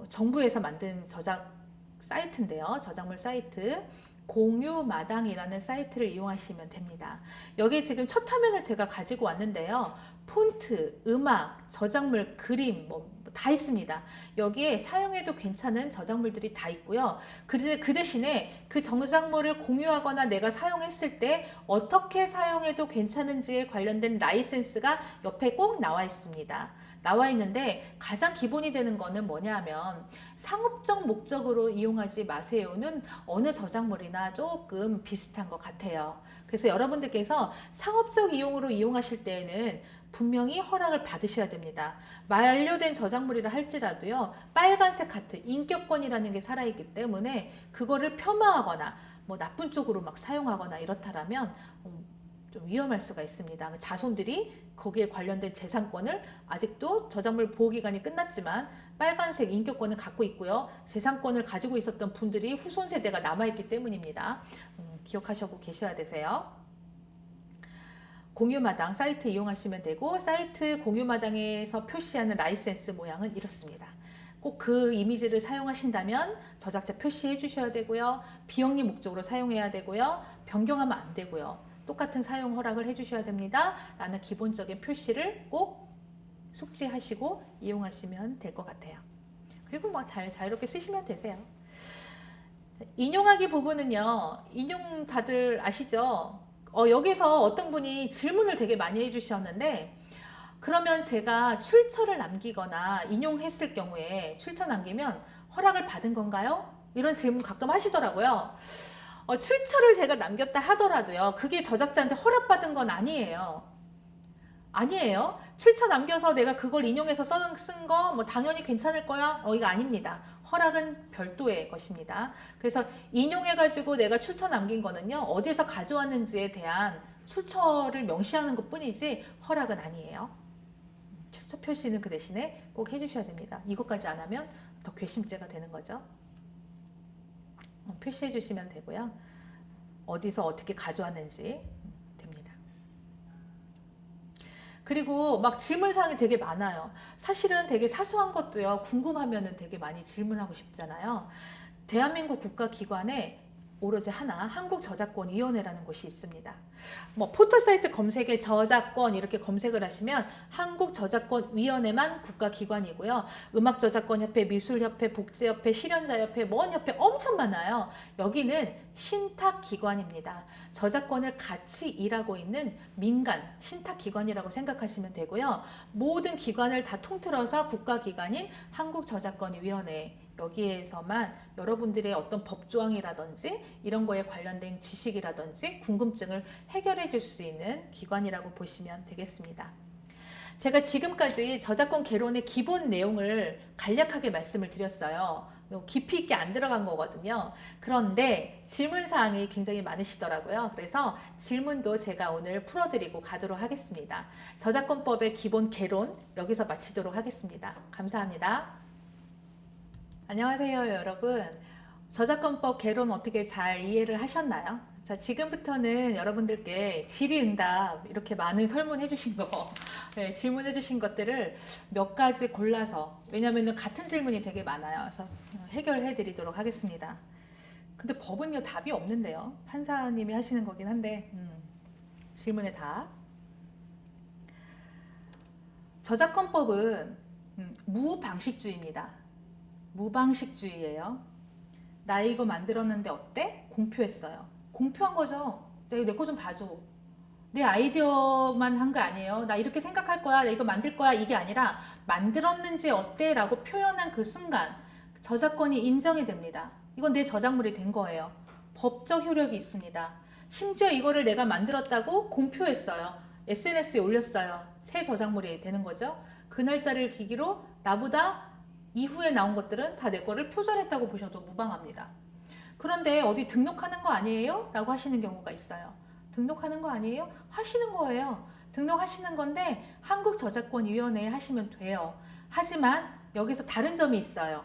정부에서 만든 저작 사이트인데요. 저작물 사이트 공유마당이라는 사이트를 이용하시면 됩니다. 여기 지금 첫 화면을 제가 가지고 왔는데요. 폰트, 음악, 저작물, 그림 뭐 다 있습니다. 여기에 사용해도 괜찮은 저작물들이 다 있고요. 그 대신에 그 저작물을 공유하거나 내가 사용했을 때 어떻게 사용해도 괜찮은지에 관련된 라이센스가 옆에 꼭 나와 있습니다. 나와 있는데 가장 기본이 되는 거는 뭐냐 하면 상업적 목적으로 이용하지 마세요는 어느 저작물이나 조금 비슷한 것 같아요. 그래서 여러분들께서 상업적 이용으로 이용하실 때에는 분명히 허락을 받으셔야 됩니다. 만료된 저작물이라 할지라도요, 빨간색 하트, 인격권이라는 게 살아있기 때문에 그거를 폄하하거나 뭐 나쁜 쪽으로 막 사용하거나 이렇다라면 좀 위험할 수가 있습니다. 자손들이 거기에 관련된 재산권을 아직도 저작물 보호기간이 끝났지만 빨간색 인격권을 갖고 있고요. 재산권을 가지고 있었던 분들이 후손 세대가 남아있기 때문입니다. 기억하시고 계셔야 되세요. 공유마당 사이트 이용하시면 되고, 사이트 공유마당에서 표시하는 라이센스 모양은 이렇습니다. 꼭 그 이미지를 사용하신다면 저작자 표시해 주셔야 되고요. 비영리 목적으로 사용해야 되고요. 변경하면 안 되고요. 똑같은 사용 허락을 해 주셔야 됩니다. 라는 기본적인 표시를 꼭 숙지하시고 이용하시면 될 것 같아요. 그리고 막 자유롭게 쓰시면 되세요. 인용하기 부분은요, 인용 다들 아시죠? 여기서 어떤 분이 질문을 되게 많이 해주셨는데, 그러면 제가 출처를 남기거나 인용했을 경우에 출처 남기면 허락을 받은 건가요? 이런 질문 가끔 하시더라고요. 출처를 제가 남겼다 하더라도요, 그게 저작자한테 허락받은 건 아니에요. 아니에요. 출처 남겨서 내가 그걸 인용해서 쓴 거 뭐 당연히 괜찮을 거야? 이거 아닙니다. 허락은 별도의 것입니다. 그래서 인용해가지고 내가 출처 남긴 거는요, 어디에서 가져왔는지에 대한 출처를 명시하는 것 뿐이지 허락은 아니에요. 출처 표시는 그 대신에 꼭 해주셔야 됩니다. 이것까지 안 하면 더 괘씸죄가 되는 거죠. 표시해 주시면 되고요. 어디서 어떻게 가져왔는지 됩니다. 그리고 막 질문사항이 되게 많아요. 사실은 되게 사소한 것도요, 궁금하면은 되게 많이 질문하고 싶잖아요. 대한민국 국가기관에 오로지 하나, 한국저작권위원회라는 곳이 있습니다. 뭐 포털사이트 검색에 저작권 이렇게 검색을 하시면 한국저작권위원회만 국가기관이고요. 음악저작권협회, 미술협회, 복지협회, 실현자협회, 뭔 협회 엄청 많아요. 여기는 신탁기관입니다. 저작권을 같이 일하고 있는 민간 신탁기관이라고 생각하시면 되고요. 모든 기관을 다 통틀어서 국가기관인 한국저작권위원회, 여기에서만 여러분들의 어떤 법조항이라든지 이런 거에 관련된 지식이라든지 궁금증을 해결해 줄 수 있는 기관이라고 보시면 되겠습니다. 제가 지금까지 저작권 개론의 기본 내용을 간략하게 말씀을 드렸어요. 깊이 있게 안 들어간 거거든요. 그런데 질문사항이 굉장히 많으시더라고요. 그래서 질문도 제가 오늘 풀어드리고 가도록 하겠습니다. 저작권법의 기본 개론 여기서 마치도록 하겠습니다. 감사합니다. 안녕하세요, 여러분. 저작권법 개론 어떻게 잘 이해를 하셨나요? 자, 지금부터는 여러분들께 질의응답 이렇게 많은 설문해 주신 거, 네, 질문해 주신 것들을 몇 가지 골라서, 왜냐하면 같은 질문이 되게 많아요. 그래서 해결해 드리도록 하겠습니다. 근데 법은요, 답이 없는데요. 판사님이 하시는 거긴 한데, 질문에 답. 저작권법은 무방식주의입니다. 무방식주의예요. 나 이거 만들었는데 어때? 공표했어요. 공표한 거죠. 내 거 좀 봐줘. 내 아이디어만 한 거 아니에요. 나 이렇게 생각할 거야. 나 이거 만들 거야. 이게 아니라 만들었는지 어때? 라고 표현한 그 순간 저작권이 인정이 됩니다. 이건 내 저작물이 된 거예요. 법적 효력이 있습니다. 심지어 이거를 내가 만들었다고 공표했어요. SNS에 올렸어요. 새 저작물이 되는 거죠. 그 날짜를 계기로 나보다 이후에 나온 것들은 다 내 거를 표절했다고 보셔도 무방합니다. 그런데 어디 등록하는 거 아니에요? 라고 하시는 경우가 있어요. 등록하는 거 아니에요? 하시는 거예요. 등록하시는 건데 한국저작권위원회에 하시면 돼요. 하지만 여기서 다른 점이 있어요.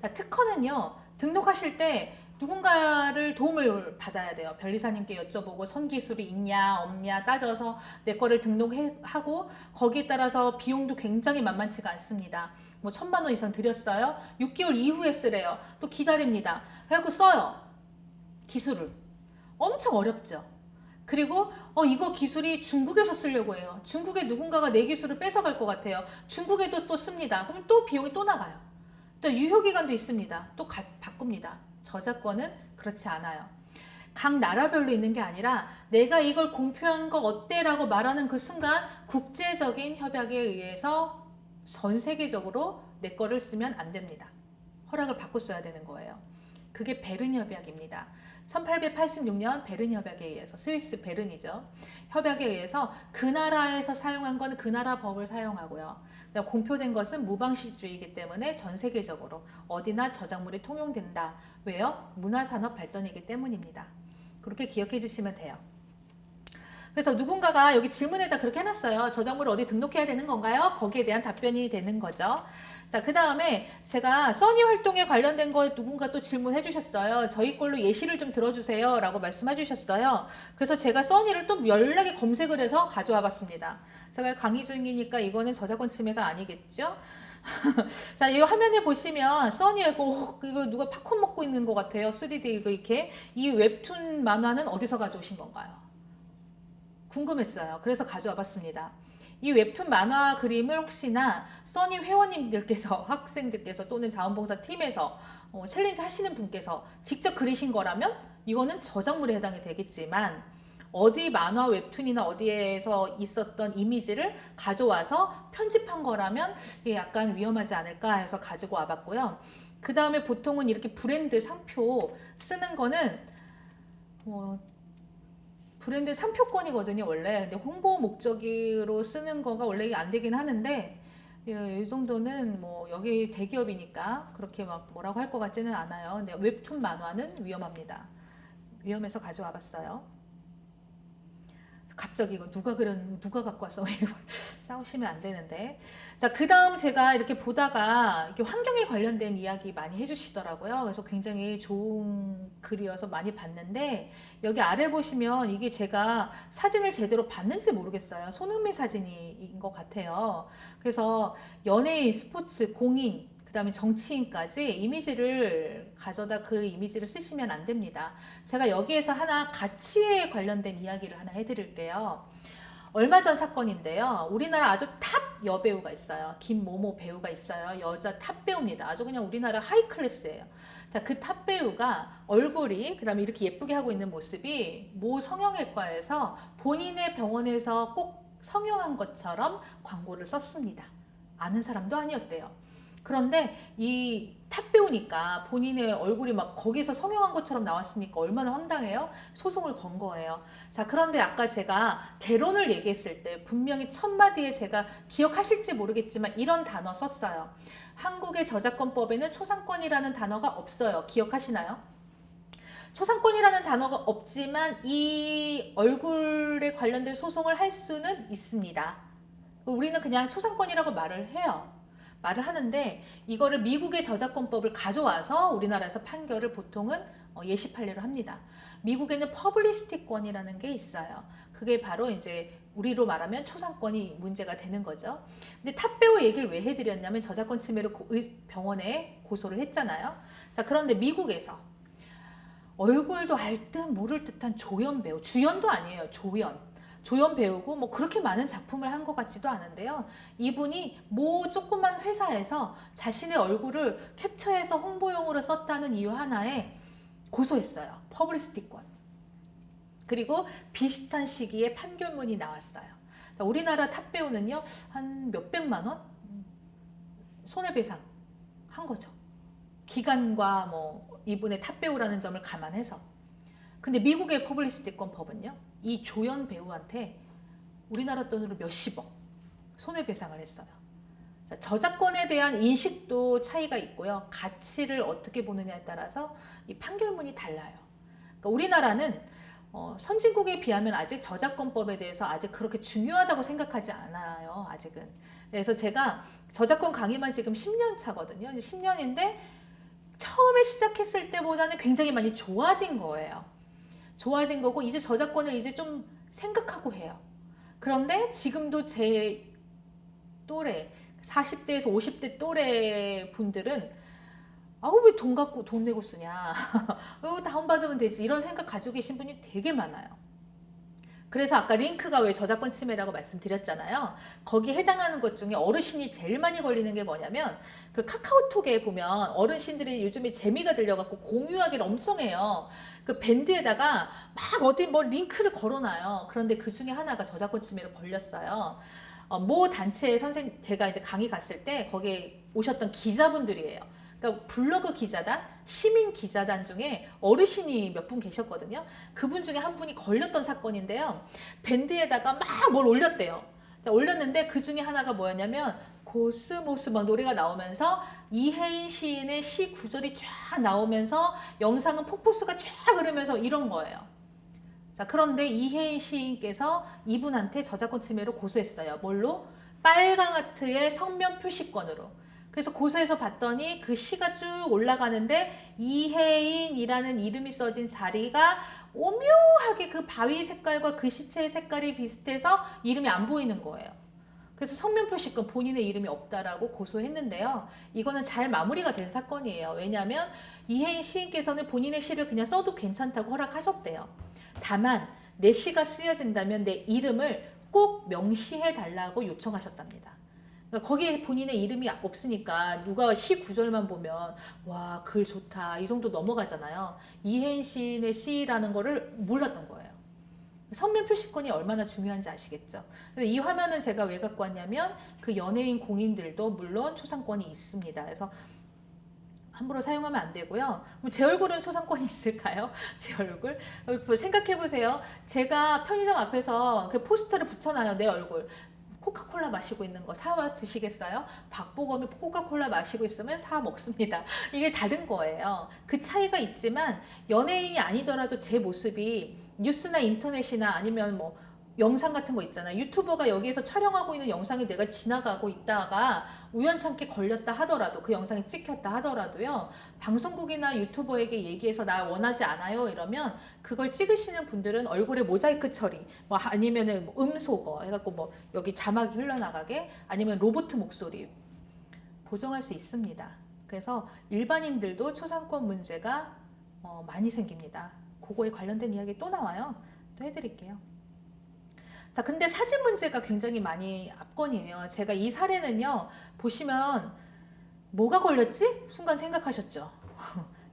특허는요, 등록하실 때 누군가를 도움을 받아야 돼요. 변리사님께 여쭤보고 선기술이 있냐 없냐 따져서 내 거를 등록하고 거기에 따라서 비용도 굉장히 만만치가 않습니다. 뭐 1,000만 원 이상 드렸어요. 6개월 이후에 쓰래요. 또 기다립니다. 그래갖고 써요. 기술을. 엄청 어렵죠. 그리고 이거 기술이 중국에서 쓰려고 해요. 중국에 누군가가 내 기술을 뺏어갈 것 같아요. 중국에도 또 씁니다. 그럼 또 비용이 또 나가요. 또 유효기간도 있습니다. 또 바꿉니다. 저작권은 그렇지 않아요. 각 나라별로 있는 게 아니라 내가 이걸 공표한 거 어때? 라고 말하는 그 순간 국제적인 협약에 의해서 전 세계적으로 내 거를 쓰면 안 됩니다. 허락을 받고 써야 되는 거예요. 그게 베른 협약입니다. 1886년 베른 협약에 의해서, 스위스 베른이죠. 협약에 의해서 그 나라에서 사용한 건 그 나라 법을 사용하고요. 공표된 것은 무방식주의이기 때문에 전 세계적으로 어디나 저작물이 통용된다. 왜요? 문화산업 발전이기 때문입니다. 그렇게 기억해 주시면 돼요. 그래서 누군가가 여기 질문에다 그렇게 해놨어요. 저작물을 어디 등록해야 되는 건가요? 거기에 대한 답변이 되는 거죠. 자, 그 다음에 제가 써니 활동에 관련된 거 누군가 또 질문해 주셨어요. 저희 걸로 예시를 좀 들어주세요 라고 말씀해 주셨어요. 그래서 제가 써니를 또 연락에 검색을 해서 가져와 봤습니다. 제가 강의 중이니까 이거는 저작권 침해가 아니겠죠? 자, 이 화면에 보시면 써니에 이거 누가 팝콘 먹고 있는 것 같아요. 3D 이렇게. 이 웹툰 만화는 어디서 가져오신 건가요? 궁금했어요. 그래서 가져와 봤습니다. 이 웹툰 만화 그림을 혹시나 써니 회원님들께서, 학생들께서 또는 자원봉사팀에서 챌린지 하시는 분께서 직접 그리신 거라면 이거는 저작물에 해당이 되겠지만, 어디 만화 웹툰이나 어디에서 있었던 이미지를 가져와서 편집한 거라면 이게 약간 위험하지 않을까 해서 가지고 와봤고요. 그 다음에 보통은 이렇게 브랜드 상표 쓰는 거는 브랜드 상표권이거든요, 원래. 근데 홍보 목적으로 쓰는 거가 원래 이게 안 되긴 하는데, 이 정도는 뭐 여기 대기업이니까 그렇게 막 뭐라고 할 것 같지는 않아요. 근데 웹툰 만화는 위험합니다. 위험해서 가져와 봤어요. 갑자기 이거 누가 갖고 왔어? 싸우시면 안 되는데. 자, 그 다음 제가 이렇게 보다가 이렇게 환경에 관련된 이야기 많이 해주시더라고요. 그래서 굉장히 좋은 글이어서 많이 봤는데, 여기 아래 보시면 이게 제가 사진을 제대로 봤는지 모르겠어요. 손흥민 사진인 것 같아요. 그래서 연예인, 스포츠, 공인, 그 다음에 정치인까지 이미지를 가져다 그 이미지를 쓰시면 안 됩니다. 제가 여기에서 하나 가치에 관련된 이야기를 하나 해드릴게요. 얼마 전 사건인데요. 우리나라 아주 탑 여배우가 있어요. 김모모 배우가 있어요. 여자 탑 배우입니다. 아주 그냥 우리나라 하이 클래스예요. 자, 그 탑 배우가 얼굴이, 그 다음에 이렇게 예쁘게 하고 있는 모습이 모 성형외과에서 본인의 병원에서 꼭 성형한 것처럼 광고를 썼습니다. 아는 사람도 아니었대요. 그런데 이 탑 배우니까 본인의 얼굴이 막 거기서 성형한 것처럼 나왔으니까 얼마나 황당해요? 소송을 건 거예요. 자, 그런데 아까 제가 개론을 얘기했을 때 분명히 첫 마디에 제가 기억하실지 모르겠지만 이런 단어 썼어요. 한국의 저작권법에는 초상권이라는 단어가 없어요. 기억하시나요? 초상권이라는 단어가 없지만 이 얼굴에 관련된 소송을 할 수는 있습니다. 우리는 그냥 초상권이라고 말을 해요. 말을 하는데, 이거를 미국의 저작권법을 가져와서 우리나라에서 판결을 보통은 예시 판례로 합니다. 미국에는 퍼블리시티권이라는 게 있어요. 그게 바로 이제 우리로 말하면 초상권이 문제가 되는 거죠. 근데 탑 배우 얘기를 왜 해드렸냐면 저작권 침해로 병원에 고소를 했잖아요. 자, 그런데 미국에서 얼굴도 알 듯 모를 듯한 조연 배우, 주연도 아니에요, 조연 배우고 뭐 그렇게 많은 작품을 한 것 같지도 않은데요. 이분이 뭐 조그만 회사에서 자신의 얼굴을 캡처해서 홍보용으로 썼다는 이유 하나에 고소했어요. 퍼블리시티권. 그리고 비슷한 시기에 판결문이 나왔어요. 우리나라 탑 배우는요, 한 몇백만 원 손해배상 한 거죠. 기간과 뭐 이분의 탑 배우라는 점을 감안해서. 근데 미국의 퍼블리시티권 법은요, 이 조연 배우한테 우리나라 돈으로 몇십억 손해배상을 했어요. 자, 저작권에 대한 인식도 차이가 있고요. 가치를 어떻게 보느냐에 따라서 이 판결문이 달라요. 그러니까 우리나라는 선진국에 비하면 아직 저작권법에 대해서 아직 그렇게 중요하다고 생각하지 않아요. 아직은. 그래서 제가 저작권 강의만 지금 10년 차거든요. 이제 10년인데 처음에 시작했을 때보다는 굉장히 많이 좋아진 거예요. 좋아진 거고 이제 저작권을 이제 좀 생각하고 해요. 그런데 지금도 제 또래 40대에서 50대 또래 분들은 아우 왜 돈 내고 쓰냐 다운받으면 되지 이런 생각 가지고 계신 분이 되게 많아요. 그래서 아까 링크가 왜 저작권 침해라고 말씀드렸잖아요. 거기에 해당하는 것 중에 어르신이 제일 많이 걸리는 게 뭐냐면 그 카카오톡에 보면 어르신들이 요즘에 재미가 들려갖고 공유하기를 엄청 해요. 그 밴드에다가 막 어디 뭐 링크를 걸어놔요. 그런데 그 중에 하나가 저작권 침해로 걸렸어요. 모 단체의 선생님, 제가 이제 강의 갔을 때 거기에 오셨던 기자분들이에요. 그러니까 블로그 기자단, 시민 기자단 중에 어르신이 몇 분 계셨거든요. 그분 중에 한 분이 걸렸던 사건인데요. 밴드에다가 막 뭘 올렸대요. 올렸는데 그 중에 하나가 뭐였냐면 고스모스 막 노래가 나오면서 이혜인 시인의 시 구절이 쫙 나오면서 영상은 폭포수가 쫙 흐르면서 이런 거예요. 자, 그런데 이혜인 시인께서 이분한테 저작권 침해로 고소했어요. 뭘로? 빨강 하트의 성명 표시권으로. 그래서 고소해서 봤더니 그 시가 쭉 올라가는데 이혜인이라는 이름이 써진 자리가 오묘하게 그 바위 색깔과 그 시체의 색깔이 비슷해서 이름이 안 보이는 거예요. 그래서 성명 표시권 본인의 이름이 없다라고 고소했는데요. 이거는 잘 마무리가 된 사건이에요. 왜냐하면 이혜인 시인께서는 본인의 시를 그냥 써도 괜찮다고 허락하셨대요. 다만 내 시가 쓰여진다면 내 이름을 꼭 명시해 달라고 요청하셨답니다. 그러니까 거기에 본인의 이름이 없으니까 누가 시 구절만 보면 와, 글 좋다 이 정도 넘어가잖아요. 이혜인 시인의 시라는 거를 몰랐던 거예요. 성명 표시권이 얼마나 중요한지 아시겠죠? 근데 이 화면은 제가 왜 갖고 왔냐면 그 연예인 공인들도 물론 초상권이 있습니다. 그래서 함부로 사용하면 안 되고요. 그럼 제 얼굴은 초상권이 있을까요? 제 얼굴? 생각해보세요. 제가 편의점 앞에서 그 포스터를 붙여놔요. 내 얼굴. 코카콜라 마시고 있는 거 사와 드시겠어요? 박보검이 코카콜라 마시고 있으면 사 먹습니다. 이게 다른 거예요. 그 차이가 있지만 연예인이 아니더라도 제 모습이 뉴스나 인터넷이나 아니면 뭐 영상 같은 거 있잖아요. 유튜버가 여기에서 촬영하고 있는 영상이 내가 지나가고 있다가 우연찮게 걸렸다 하더라도 그 영상이 찍혔다 하더라도요. 방송국이나 유튜버에게 얘기해서 나 원하지 않아요 이러면 그걸 찍으시는 분들은 얼굴에 모자이크 처리 뭐 아니면은 뭐 음소거 해갖고 뭐 여기 자막이 흘러나가게 아니면 로봇 목소리 보정할 수 있습니다. 그래서 일반인들도 초상권 문제가 많이 생깁니다. 그거에 관련된 이야기 또 나와요. 또 해드릴게요. 자, 근데 사진 문제가 굉장히 많이 압권이에요. 제가 이 사례는요, 보시면 뭐가 걸렸지? 순간 생각하셨죠?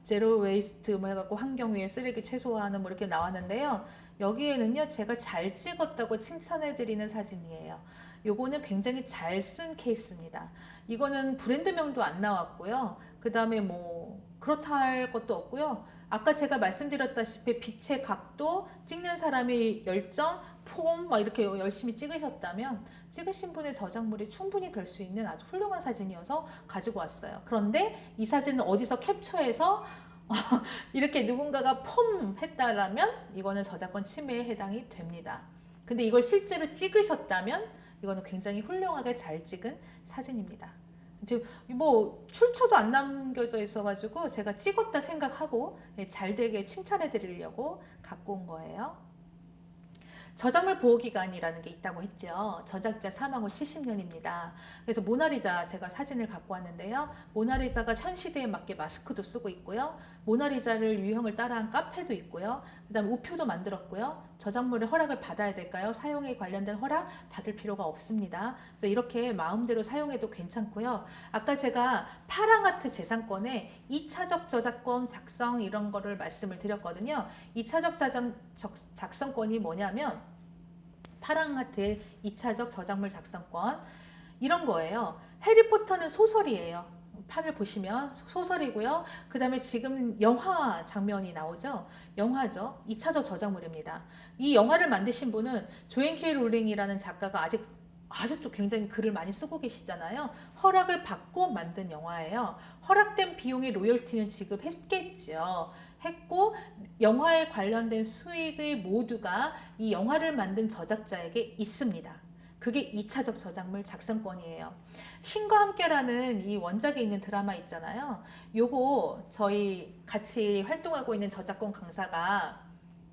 제로 웨이스트 뭐 해갖고 환경 위에 쓰레기 최소화하는 뭐 이렇게 나왔는데요. 여기에는요, 제가 잘 찍었다고 칭찬해드리는 사진이에요. 요거는 굉장히 잘 쓴 케이스입니다. 이거는 브랜드명도 안 나왔고요. 그 다음에 뭐 그렇다 할 것도 없고요. 아까 제가 말씀드렸다시피 빛의 각도, 찍는 사람의 열정, 폼 막 이렇게 열심히 찍으셨다면 찍으신 분의 저작물이 충분히 될 수 있는 아주 훌륭한 사진이어서 가지고 왔어요. 그런데 이 사진은 어디서 캡처해서 이렇게 누군가가 폼 했다라면 이거는 저작권 침해에 해당이 됩니다. 근데 이걸 실제로 찍으셨다면 이거는 굉장히 훌륭하게 잘 찍은 사진입니다. 뭐 출처도 안 남겨져 있어가지고 제가 찍었다 생각하고 잘 되게 칭찬해 드리려고 갖고 온 거예요. 저작물 보호기간이라는 게 있다고 했죠. 저작자 사망 후 70년입니다. 그래서 모나리자 제가 사진을 갖고 왔는데요. 모나리자가 현 시대에 맞게 마스크도 쓰고 있고요. 모나리자를 유형을 따라한 카페도 있고요. 그 다음에 우표도 만들었고요. 저작물의 허락을 받아야 될까요? 사용에 관련된 허락 받을 필요가 없습니다. 그래서 이렇게 마음대로 사용해도 괜찮고요. 아까 제가 파랑아트 재산권에 2차적 저작권 작성 이런 거를 말씀을 드렸거든요. 2차적 작성권이 뭐냐면 파랑아트의 2차적 저작물 작성권 이런 거예요. 해리포터는 소설이에요. 판을 보시면 소설이고요. 그 다음에 지금 영화 장면이 나오죠. 영화죠. 2차적 저작물입니다. 이 영화를 만드신 분은 조앤 K 롤링이라는 작가가 아직 아주 좀 굉장히 글을 많이 쓰고 계시잖아요. 허락을 받고 만든 영화예요. 허락된 비용의 로열티는 지급했겠죠. 했고 영화에 관련된 수익의 모두가 이 영화를 만든 저작자에게 있습니다. 그게 2차적 저작물 작성권이에요. 신과 함께라는 이 원작에 있는 드라마 있잖아요. 요거 저희 같이 활동하고 있는 저작권 강사가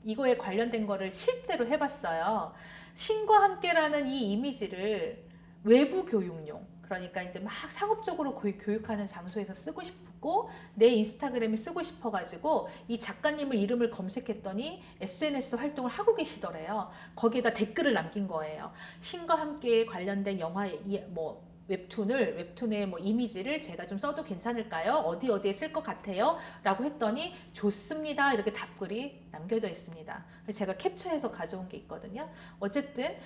이거에 관련된 거를 실제로 해봤어요. 신과 함께라는 이 이미지를 외부 교육용, 그러니까 이제 막 상업적으로 교육하는 장소에서 쓰고 싶고 내 인스타그램에 쓰고 싶어가지고 이 작가님을 이름을 검색했더니 SNS 활동을 하고 계시더래요. 거기에다 댓글을 남긴 거예요. 신과 함께 관련된 영화의 뭐 웹툰의 뭐 이미지를 제가 좀 써도 괜찮을까요? 어디에 쓸 것 같아요? 라고 했더니 좋습니다. 이렇게 답글이 남겨져 있습니다. 제가 캡처해서 가져온 게 있거든요. 어쨌든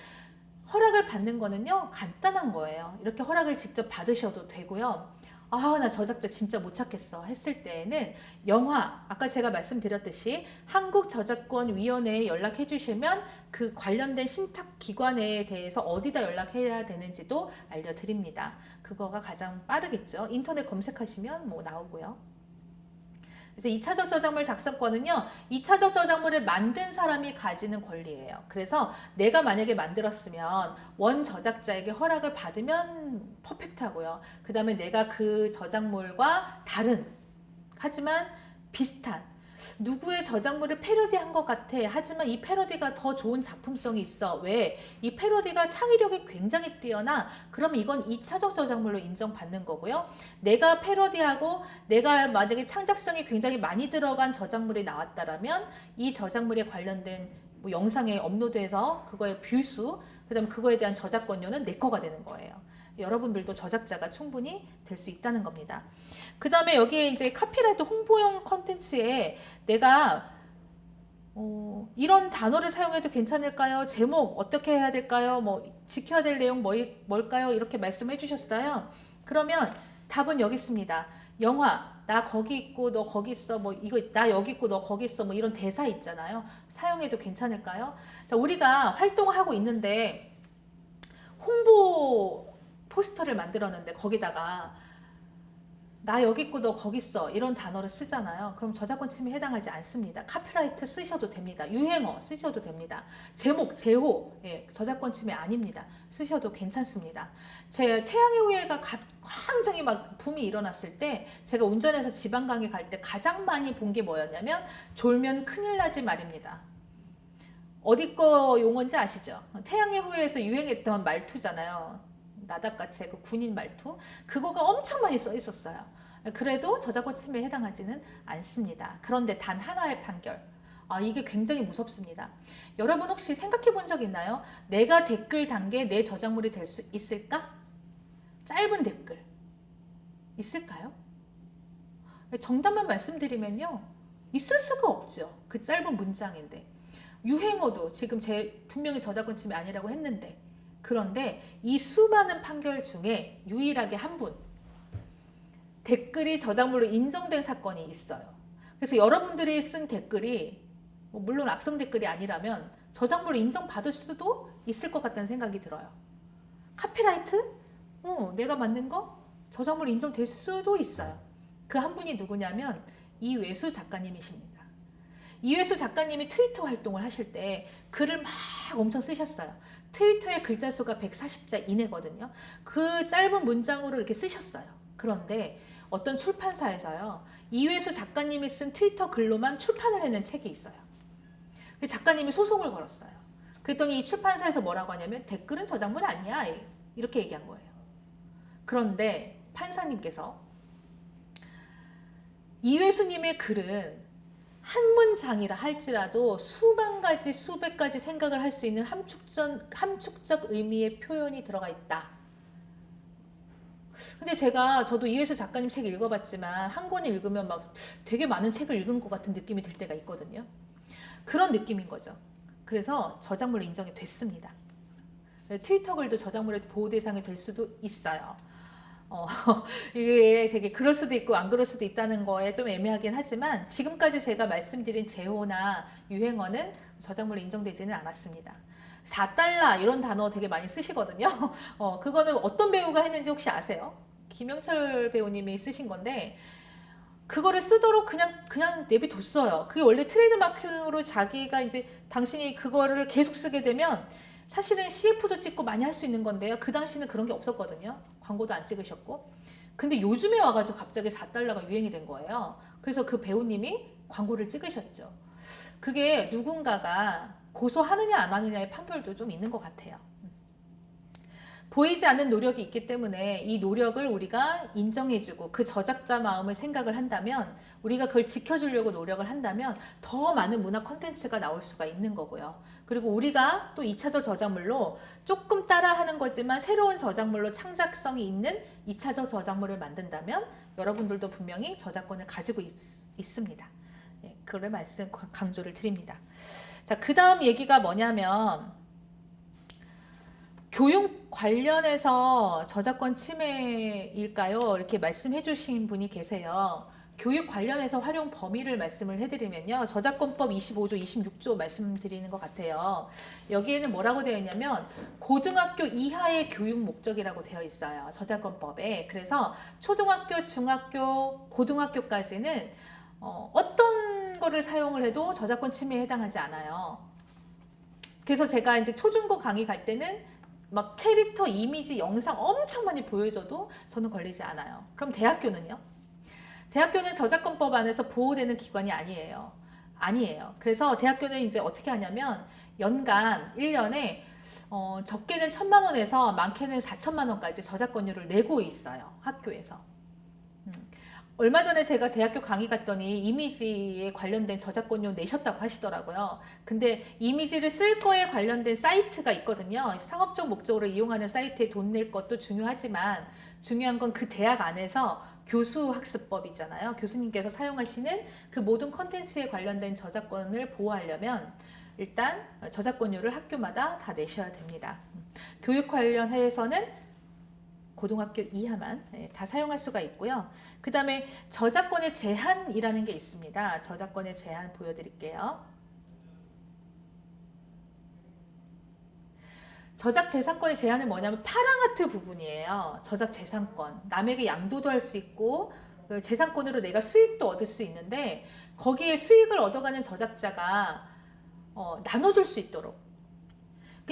허락을 받는 거는요 간단한 거예요. 이렇게 허락을 직접 받으셔도 되고요. 아, 나 저작자 진짜 못 찾겠어 했을 때에는 영화, 아까 제가 말씀드렸듯이 한국저작권위원회에 연락해 주시면 그 관련된 신탁기관에 대해서 어디다 연락해야 되는지도 알려드립니다. 그거가 가장 빠르겠죠. 인터넷 검색하시면 뭐 나오고요. 그래서 2차적 저작물 작성권은요, 2차적 저작물을 만든 사람이 가지는 권리예요. 그래서 내가 만약에 만들었으면 원 저작자에게 허락을 받으면 퍼펙트하고요. 그 다음에 내가 그 저작물과 다른, 하지만 비슷한, 누구의 저작물을 패러디한 것 같아. 하지만 이 패러디가 더 좋은 작품성이 있어. 왜? 이 패러디가 창의력이 굉장히 뛰어나. 그럼 이건 2차적 저작물로 인정받는 거고요. 내가 패러디하고 내가 만약에 창작성이 굉장히 많이 들어간 저작물이 나왔다라면 이 저작물에 관련된 뭐 영상에 업로드해서 그거의 뷰수, 그 다음에 그거에 대한 저작권료는 내 거가 되는 거예요. 여러분들도 저작자가 충분히 될 수 있다는 겁니다. 그 다음에 여기에 이제 카피라이트 홍보용 컨텐츠에 내가 이런 단어를 사용해도 괜찮을까요? 제목 어떻게 해야 될까요? 뭐 지켜야 될 내용 뭘까요? 이렇게 말씀해 주셨어요. 그러면 답은 여기 있습니다. 영화 나 거기 있고 너 거기 있어, 뭐 이거 나 여기 있고 너 거기 있어, 뭐 이런 대사 있잖아요. 사용해도 괜찮을까요? 자, 우리가 활동하고 있는데 홍보 포스터를 만들었는데 거기다가 나 여기 있고 너 거기 있어 이런 단어를 쓰잖아요. 그럼 저작권 침해에 해당하지 않습니다. 카피라이트 쓰셔도 됩니다. 유행어 쓰셔도 됩니다. 제목, 제호, 예, 저작권 침해 아닙니다. 쓰셔도 괜찮습니다. 제 태양의 후예가 굉장히 막 붐이 일어났을 때 제가 운전해서 지방 강의 갈 때 가장 많이 본 게 뭐였냐면 졸면 큰일 나지 말입니다. 어디 거 용어인지 아시죠? 태양의 후예에서 유행했던 말투잖아요. 나닷같이 그 군인 말투, 그거가 엄청 많이 써 있었어요. 그래도 저작권 침해에 해당하지는 않습니다. 그런데 단 하나의 판결, 이게 굉장히 무섭습니다. 여러분 혹시 생각해 본 적 있나요? 내가 댓글 단 게 내 저작물이 될 수 있을까? 짧은 댓글 있을까요? 정답만 말씀드리면요, 있을 수가 없죠. 그 짧은 문장인데. 유행어도 지금 분명히 저작권 침해 아니라고 했는데, 그런데 이 수많은 판결 중에 유일하게 한 분, 댓글이 저작물로 인정된 사건이 있어요. 그래서 여러분들이 쓴 댓글이 물론 악성 댓글이 아니라면 저작물로 인정받을 수도 있을 것 같다는 생각이 들어요. 카피라이트? 내가 만든 거 저작물로 인정될 수도 있어요. 그 한 분이 누구냐면 이외수 작가님이십니다. 이외수 작가님이 트위터 활동을 하실 때 글을 막 엄청 쓰셨어요. 트위터의 글자 수가 140자 이내거든요. 그 짧은 문장으로 이렇게 쓰셨어요. 그런데 어떤 출판사에서요, 이외수 작가님이 쓴 트위터 글로만 출판을 해낸 책이 있어요. 작가님이 소송을 걸었어요. 그랬더니 이 출판사에서 뭐라고 하냐면 댓글은 저작물 아니야, 이렇게 얘기한 거예요. 그런데 판사님께서 이외수님의 글은 한 문장이라 할지라도 수만 가지, 수백 가지 생각을 할 수 있는 함축적 의미의 표현이 들어가 있다. 근데 저도 이회수 작가님 책 읽어봤지만 한 권을 읽으면 막 되게 많은 책을 읽은 것 같은 느낌이 들 때가 있거든요. 그런 느낌인 거죠. 그래서 저작물로 인정이 됐습니다. 트위터 글도 저작물의 보호 대상이 될 수도 있어요. 이게 되게 그럴 수도 있고 안 그럴 수도 있다는 거에 좀 애매하긴 하지만 지금까지 제가 말씀드린 제호나 유행어는 저작물로 인정되지는 않았습니다. 4달러 이런 단어 되게 많이 쓰시거든요. 그거는 어떤 배우가 했는지 혹시 아세요? 김영철 배우님이 쓰신 건데 그거를 쓰도록 그냥 내비뒀어요. 그게 원래 트레이드마크로 자기가 이제 당신이 그거를 계속 쓰게 되면 사실은 CF도 찍고 많이 할 수 있는 건데요. 그 당시는 그런 게 없었거든요. 광고도 안 찍으셨고. 근데 요즘에 와가지고 갑자기 4달러가 유행이 된 거예요. 그래서 그 배우님이 광고를 찍으셨죠. 그게 누군가가 고소하느냐 안 하느냐의 판결도 좀 있는 것 같아요. 보이지 않는 노력이 있기 때문에 이 노력을 우리가 인정해주고 그 저작자 마음을 생각을 한다면 우리가 그걸 지켜주려고 노력을 한다면 더 많은 문화 콘텐츠가 나올 수가 있는 거고요. 그리고 우리가 또 2차적 저작물로 조금 따라하는 거지만 새로운 저작물로 창작성이 있는 2차적 저작물을 만든다면 여러분들도 분명히 저작권을 가지고 있습니다. 그걸 강조를 드립니다. 자, 그 다음 얘기가 뭐냐면 교육 관련해서 저작권 침해일까요? 이렇게 말씀해 주신 분이 계세요. 교육 관련해서 활용 범위를 말씀을 해드리면요. 저작권법 25조, 26조 말씀드리는 것 같아요. 여기에는 뭐라고 되어 있냐면 고등학교 이하의 교육 목적이라고 되어 있어요. 저작권법에. 그래서 초등학교, 중학교, 고등학교까지는 어떤 거를 사용을 해도 저작권 침해에 해당하지 않아요. 그래서 제가 이제 초중고 강의 갈 때는 막 캐릭터, 이미지, 영상 엄청 많이 보여줘도 저는 걸리지 않아요. 그럼 대학교는요? 대학교는 저작권법 안에서 보호되는 기관이 아니에요. 그래서 대학교는 이제 어떻게 하냐면 연간 1년에 적게는 1,000만 원에서 많게는 4천만 원까지 저작권료를 내고 있어요. 학교에서. 얼마 전에 제가 대학교 강의 갔더니 이미지에 관련된 저작권료 내셨다고 하시더라고요. 근데 이미지를 쓸 거에 관련된 사이트가 있거든요. 상업적 목적으로 이용하는 사이트에 돈 낼 것도 중요하지만 중요한 건 그 대학 안에서 교수학습법이잖아요. 교수님께서 사용하시는 그 모든 컨텐츠에 관련된 저작권을 보호하려면 일단 저작권료를 학교마다 다 내셔야 됩니다. 교육 관련해서는 고등학교 이하만 다 사용할 수가 있고요. 그 다음에 저작권의 제한이라는 게 있습니다. 저작권의 제한 보여드릴게요. 저작재산권의 제한은 뭐냐면 파랑아트 부분이에요. 저작재산권. 남에게 양도도 할 수 있고 그 재산권으로 내가 수익도 얻을 수 있는데 거기에 수익을 얻어가는 저작자가 나눠줄 수 있도록.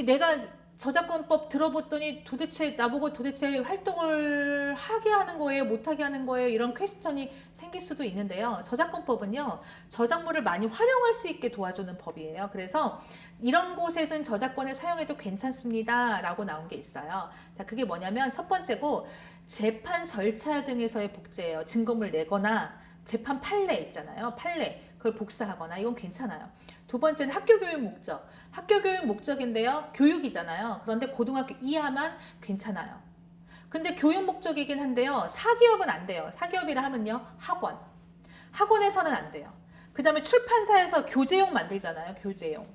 내가 저작권법 들어봤더니 도대체 나보고 도대체 활동을 하게 하는 거예요? 못하게 하는 거예요? 이런 퀘스천이 생길 수도 있는데요. 저작권법은요. 저작물을 많이 활용할 수 있게 도와주는 법이에요. 그래서 이런 곳에서는 저작권을 사용해도 괜찮습니다. 라고 나온 게 있어요. 자, 그게 뭐냐면 첫 번째고 재판 절차 등에서의 복제예요. 증거물 내거나 재판 판례 있잖아요. 판례. 그걸 복사하거나 이건 괜찮아요. 두 번째는 학교교육 목적. 학교교육 목적인데요. 교육이잖아요. 그런데 고등학교 이하만 괜찮아요. 근데 교육 목적이긴 한데요. 사기업은 안 돼요. 사기업이라 하면요. 학원. 학원에서는 안 돼요. 그 다음에 출판사에서 교재용 만들잖아요. 교재용.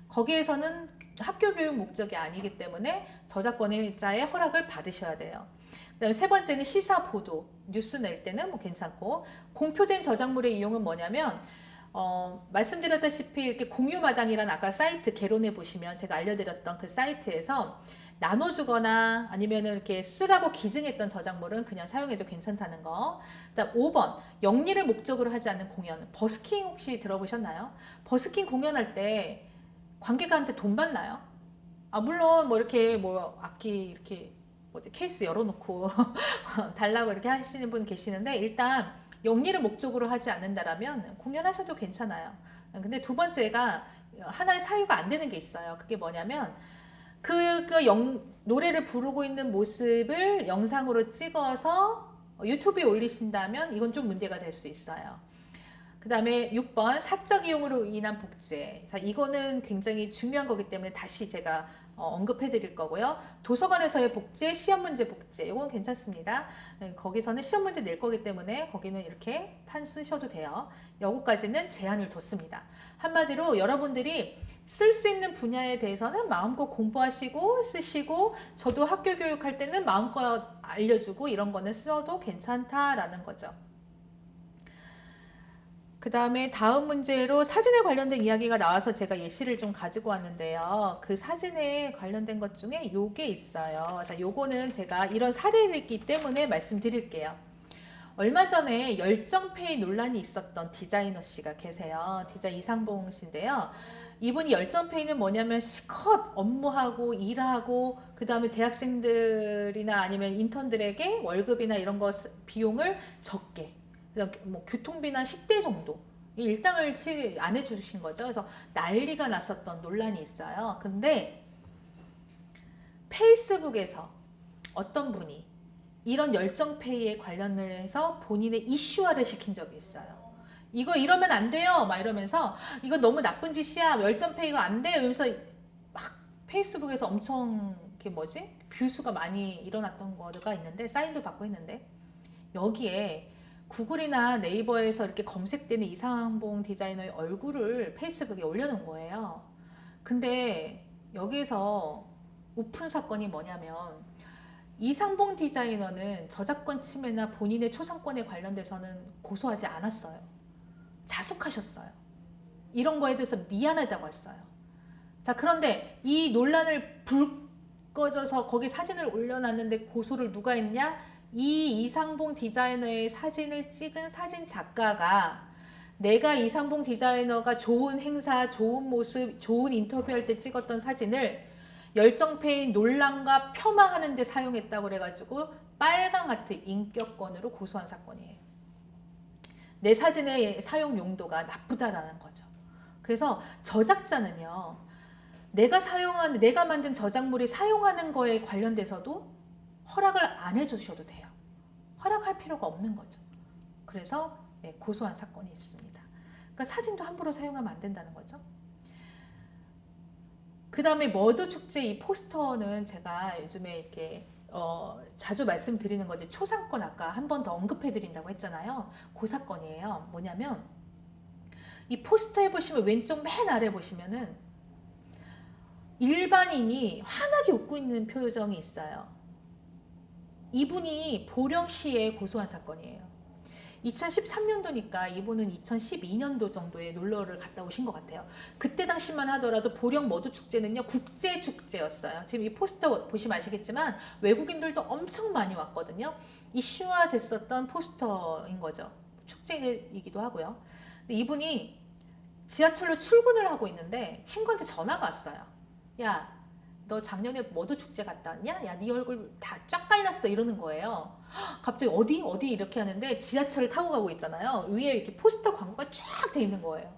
거기에서는 학교교육 목적이 아니기 때문에 저작권자의 허락을 받으셔야 돼요. 그다음에 세 번째는 시사 보도, 뉴스 낼 때는 뭐 괜찮고 공표된 저작물의 이용은 뭐냐면 말씀드렸다시피 이렇게 공유마당이라는 아까 사이트 개론해 보시면 제가 알려드렸던 그 사이트에서 나눠주거나 아니면 이렇게 쓰라고 기증했던 저작물은 그냥 사용해도 괜찮다는 거. 그다음 5번 영리를 목적으로 하지 않는 공연. 버스킹 혹시 들어보셨나요? 버스킹 공연할 때 관객한테 돈 받나요? 물론 뭐 이렇게 뭐 악기 이렇게 케이스 열어놓고 달라고 이렇게 하시는 분 계시는데 일단 영리를 목적으로 하지 않는다라면 공연하셔도 괜찮아요. 근데 두 번째가 하나의 사유가 안 되는 게 있어요. 그게 뭐냐면 노래를 부르고 있는 모습을 영상으로 찍어서 유튜브에 올리신다면 이건 좀 문제가 될 수 있어요. 그 다음에 6번 사적 이용으로 인한 복제. 자, 이거는 굉장히 중요한 거기 때문에 다시 제가 언급해 드릴 거고요. 도서관에서의 복제, 시험 문제 복제. 이건 괜찮습니다. 거기서는 시험 문제 낼 거기 때문에 거기는 이렇게 판 쓰셔도 돼요. 여기까지는 제한을 뒀습니다. 한마디로 여러분들이 쓸 수 있는 분야에 대해서는 마음껏 공부하시고 쓰시고 저도 학교 교육할 때는 마음껏 알려주고 이런 거는 써도 괜찮다라는 거죠. 그 다음에 다음 문제로 사진에 관련된 이야기가 나와서 제가 예시를 좀 가지고 왔는데요. 그 사진에 관련된 것 중에 요게 있어요. 자, 요거는 제가 이런 사례를 있기 때문에 말씀드릴게요. 얼마 전에 열정페이 논란이 있었던 디자이너 씨가 계세요. 디자인 이상봉 씨인데요. 이분이 열정페이는 뭐냐면 실컷 업무하고 일하고 그 다음에 대학생들이나 아니면 인턴들에게 월급이나 이런 거 비용을 적게, 그다음 뭐 교통비나 식대 정도 이 일당을 안 해주신 거죠. 그래서 난리가 났었던 논란이 있어요. 근데 페이스북에서 어떤 분이 이런 열정페이에 관련해서 본인의 이슈화를 시킨 적이 있어요. 이거 이러면 안 돼요 막 이러면서 이거 너무 나쁜 짓이야, 열정페이가 안 돼요 이러면서 막 페이스북에서 엄청 뷰수가 많이 일어났던 거가 있는데, 사인도 받고 했는데, 여기에 구글이나 네이버에서 이렇게 검색되는 이상봉 디자이너의 얼굴을 페이스북에 올려놓은 거예요. 근데 여기서 우픈 사건이 뭐냐면, 이상봉 디자이너는 저작권 침해나 본인의 초상권에 관련돼서는 고소하지 않았어요. 자숙하셨어요. 이런 거에 대해서 미안하다고 했어요. 자, 그런데 이 논란을 불 꺼져서 거기 사진을 올려놨는데 고소를 누가 했냐? 이 이상봉 디자이너의 사진을 찍은 사진 작가가 내가 이상봉 디자이너가 좋은 행사, 좋은 모습, 좋은 인터뷰할 때 찍었던 사진을 열정페이 논란과 폄하하는 데 사용했다고 그래가지고 빨강아트 인격권으로 고소한 사건이에요. 내 사진의 사용 용도가 나쁘다라는 거죠. 그래서 저작자는요, 내가 만든 저작물이 사용하는 거에 관련돼서도 허락을 안 해주셔도 돼요. 허락할 필요가 없는 거죠. 그래서 고소한 사건이 있습니다. 그러니까 사진도 함부로 사용하면 안 된다는 거죠. 그 다음에 머드 축제 이 포스터는 제가 요즘에 이렇게 자주 말씀드리는 건데, 초상권 아까 한 번 더 언급해 드린다고 했잖아요. 그 사건이에요. 뭐냐면 이 포스터에 보시면 왼쪽 맨 아래 보시면은 일반인이 환하게 웃고 있는 표정이 있어요. 이분이 보령시에 고소한 사건이에요. 2013년도니까 이분은 2012년도 정도에 놀러를 갔다 오신 것 같아요. 그때 당시만 하더라도 보령 머드축제는요, 국제축제였어요. 지금 이 포스터 보시면 아시겠지만 외국인들도 엄청 많이 왔거든요. 이슈화 됐었던 포스터인 거죠. 축제이기도 하고요. 근데 이분이 지하철로 출근을 하고 있는데 친구한테 전화가 왔어요. 야, 너 작년에 머드축제 갔다 왔냐? 야, 네 얼굴 다 쫙 깔렸어 이러는 거예요. 갑자기 어디 이렇게 하는데 지하철을 타고 가고 있잖아요. 위에 이렇게 포스터 광고가 쫙 돼 있는 거예요.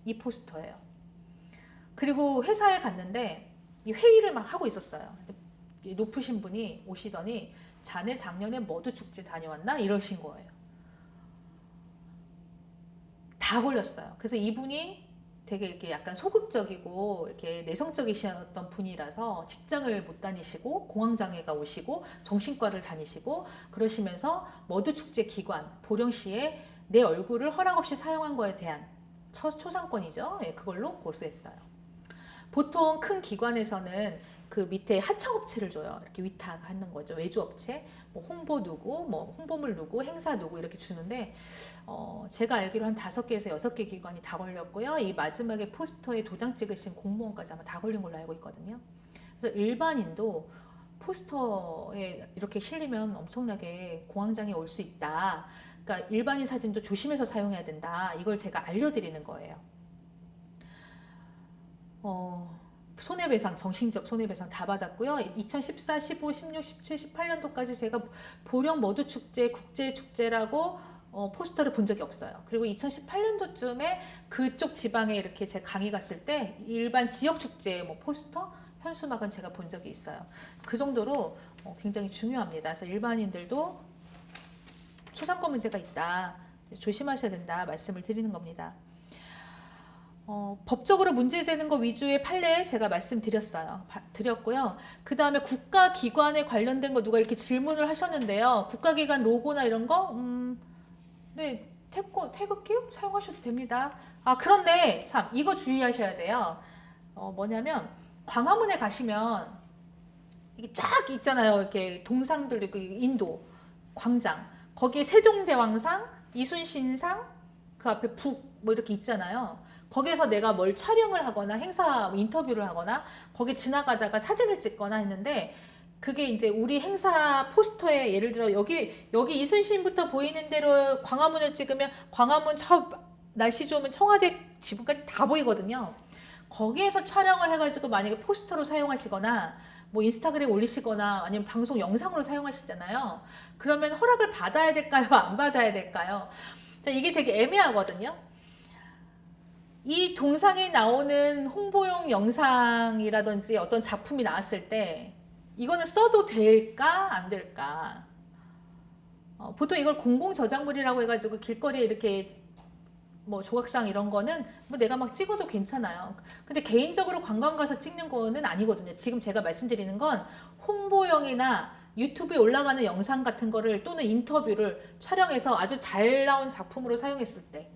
이 포스터예요. 그리고 회사에 갔는데 이 회의를 막 하고 있었어요. 높으신 분이 오시더니 자네 작년에 머드축제 다녀왔나? 이러신 거예요. 다 걸렸어요. 그래서 이분이 되게 이렇게 약간 소극적이고 이렇게 내성적이셨던 분이라서 직장을 못 다니시고 공황장애가 오시고 정신과를 다니시고 그러시면서 머드축제 기관 보령시에 내 얼굴을 허락 없이 사용한 거에 대한 초상권이죠. 그걸로 고소했어요. 보통 큰 기관에서는 그 밑에 하청업체를 줘요. 이렇게 위탁하는 거죠. 외주업체, 뭐 홍보 누구, 뭐 홍보물 누구, 행사 누구 이렇게 주는데 제가 알기로 한 5개에서 6개 기관이 다 걸렸고요. 이 마지막에 포스터에 도장 찍으신 공무원까지 아마 다 걸린 걸로 알고 있거든요. 그래서 일반인도 포스터에 이렇게 실리면 엄청나게 공황장애 올 수 있다. 그러니까 일반인 사진도 조심해서 사용해야 된다. 이걸 제가 알려드리는 거예요. 손해배상, 정신적 손해배상 다 받았고요. 2014, 15, 16, 17, 18년도까지 제가 보령 머드축제 국제축제라고 포스터를 본 적이 없어요. 그리고 2018년도쯤에 그쪽 지방에 이렇게 제가 강의 갔을 때 일반 지역축제 뭐 포스터, 현수막은 제가 본 적이 있어요. 그 정도로 굉장히 중요합니다. 그래서 일반인들도 초상권 문제가 있다, 조심하셔야 된다 말씀을 드리는 겁니다. 법적으로 문제되는 거 위주의 판례 제가 드렸고요. 그 다음에 국가기관에 관련된 거 누가 이렇게 질문을 하셨는데요. 국가기관 로고나 이런 거, 네, 태극기 사용하셔도 됩니다. 그런데 참 이거 주의하셔야 돼요. 뭐냐면 광화문에 가시면 이게 쫙 있잖아요. 이렇게 동상들, 인도 광장, 거기에 세종대왕상, 이순신상, 그 앞에 북 뭐 이렇게 있잖아요. 거기에서 내가 뭘 촬영을 하거나 행사 인터뷰를 하거나 거기 지나가다가 사진을 찍거나 했는데 그게 이제 우리 행사 포스터에 예를 들어 여기 이순신부터 보이는 대로 광화문을 찍으면 광화문 저 날씨 좋으면 청와대 지붕까지 다 보이거든요. 거기에서 촬영을 해가지고 만약에 포스터로 사용하시거나 뭐 인스타그램에 올리시거나 아니면 방송 영상으로 사용하시잖아요. 그러면 허락을 받아야 될까요? 안 받아야 될까요? 이게 되게 애매하거든요. 이 동상에 나오는 홍보용 영상이라든지 어떤 작품이 나왔을 때 이거는 써도 될까 안 될까? 보통 이걸 공공 저작물이라고 해가지고 길거리에 이렇게 뭐 조각상 이런 거는 뭐 내가 막 찍어도 괜찮아요. 근데 개인적으로 관광 가서 찍는 거는 아니거든요. 지금 제가 말씀드리는 건 홍보용이나 유튜브에 올라가는 영상 같은 거를 또는 인터뷰를 촬영해서 아주 잘 나온 작품으로 사용했을 때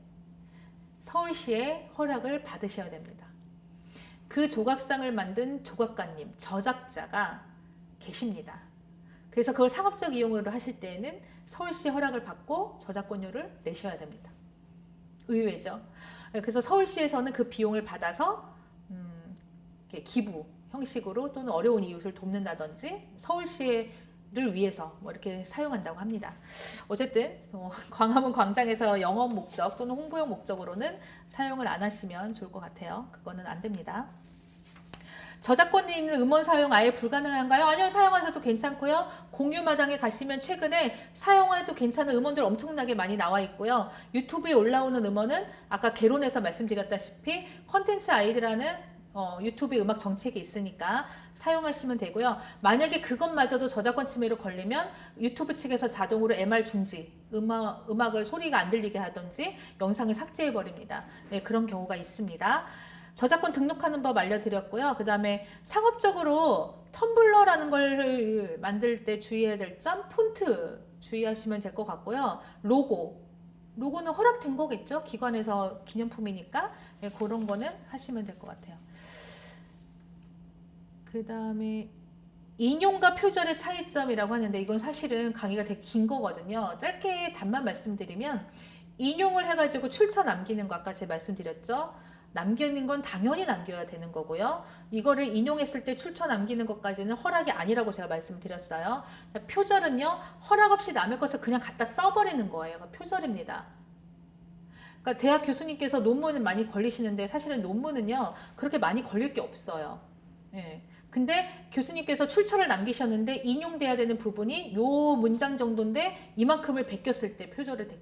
서울시의 허락을 받으셔야 됩니다. 그 조각상을 만든 조각가님, 저작자가 계십니다. 그래서 그걸 상업적 이용으로 하실 때에는 서울시 허락을 받고 저작권료를 내셔야 됩니다. 의외죠. 그래서 서울시에서는 그 비용을 받아서 기부 형식으로 또는 어려운 이웃을 돕는다든지 서울시를 위해서 뭐 이렇게 사용한다고 합니다. 어쨌든 광화문 광장에서 영업 목적 또는 홍보용 목적으로는 사용을 안 하시면 좋을 것 같아요. 그거는 안 됩니다. 저작권이 있는 음원 사용 아예 불가능한가요? 아니요, 사용하셔도 괜찮고요. 공유마당에 가시면 최근에 사용해도 괜찮은 음원들 엄청나게 많이 나와 있고요. 유튜브에 올라오는 음원은 아까 개론에서 말씀드렸다시피 컨텐츠 아이디라는 유튜브에 음악 정책이 있으니까 사용하시면 되고요. 만약에 그것마저도 저작권 침해로 걸리면 유튜브 측에서 자동으로 MR 중지, 음악을 소리가 안 들리게 하든지 영상을 삭제해 버립니다. 네, 그런 경우가 있습니다. 저작권 등록하는 법 알려드렸고요. 그 다음에 상업적으로 텀블러라는 걸 만들 때 주의해야 될 점, 폰트 주의하시면 될 것 같고요. 로고는 허락된 거겠죠? 기관에서 기념품이니까 네, 그런 거는 하시면 될 것 같아요. 그 다음에 인용과 표절의 차이점이라고 하는데 이건 사실은 강의가 되게 긴 거거든요. 짧게 답만 말씀드리면 인용을 해가지고 출처 남기는 거 아까 제가 말씀드렸죠. 남기는 건 당연히 남겨야 되는 거고요. 이거를 인용했을 때 출처 남기는 것까지는 허락이 아니라고 제가 말씀드렸어요. 표절은요, 허락 없이 남의 것을 그냥 갖다 써버리는 거예요. 표절입니다. 그러니까 대학 교수님께서 논문은 많이 걸리시는데 사실은 논문은요, 그렇게 많이 걸릴 게 없어요. 예. 근데 교수님께서 출처를 남기셨는데 인용돼야 되는 부분이 요 문장 정도인데 이만큼을 베꼈을 때 표절을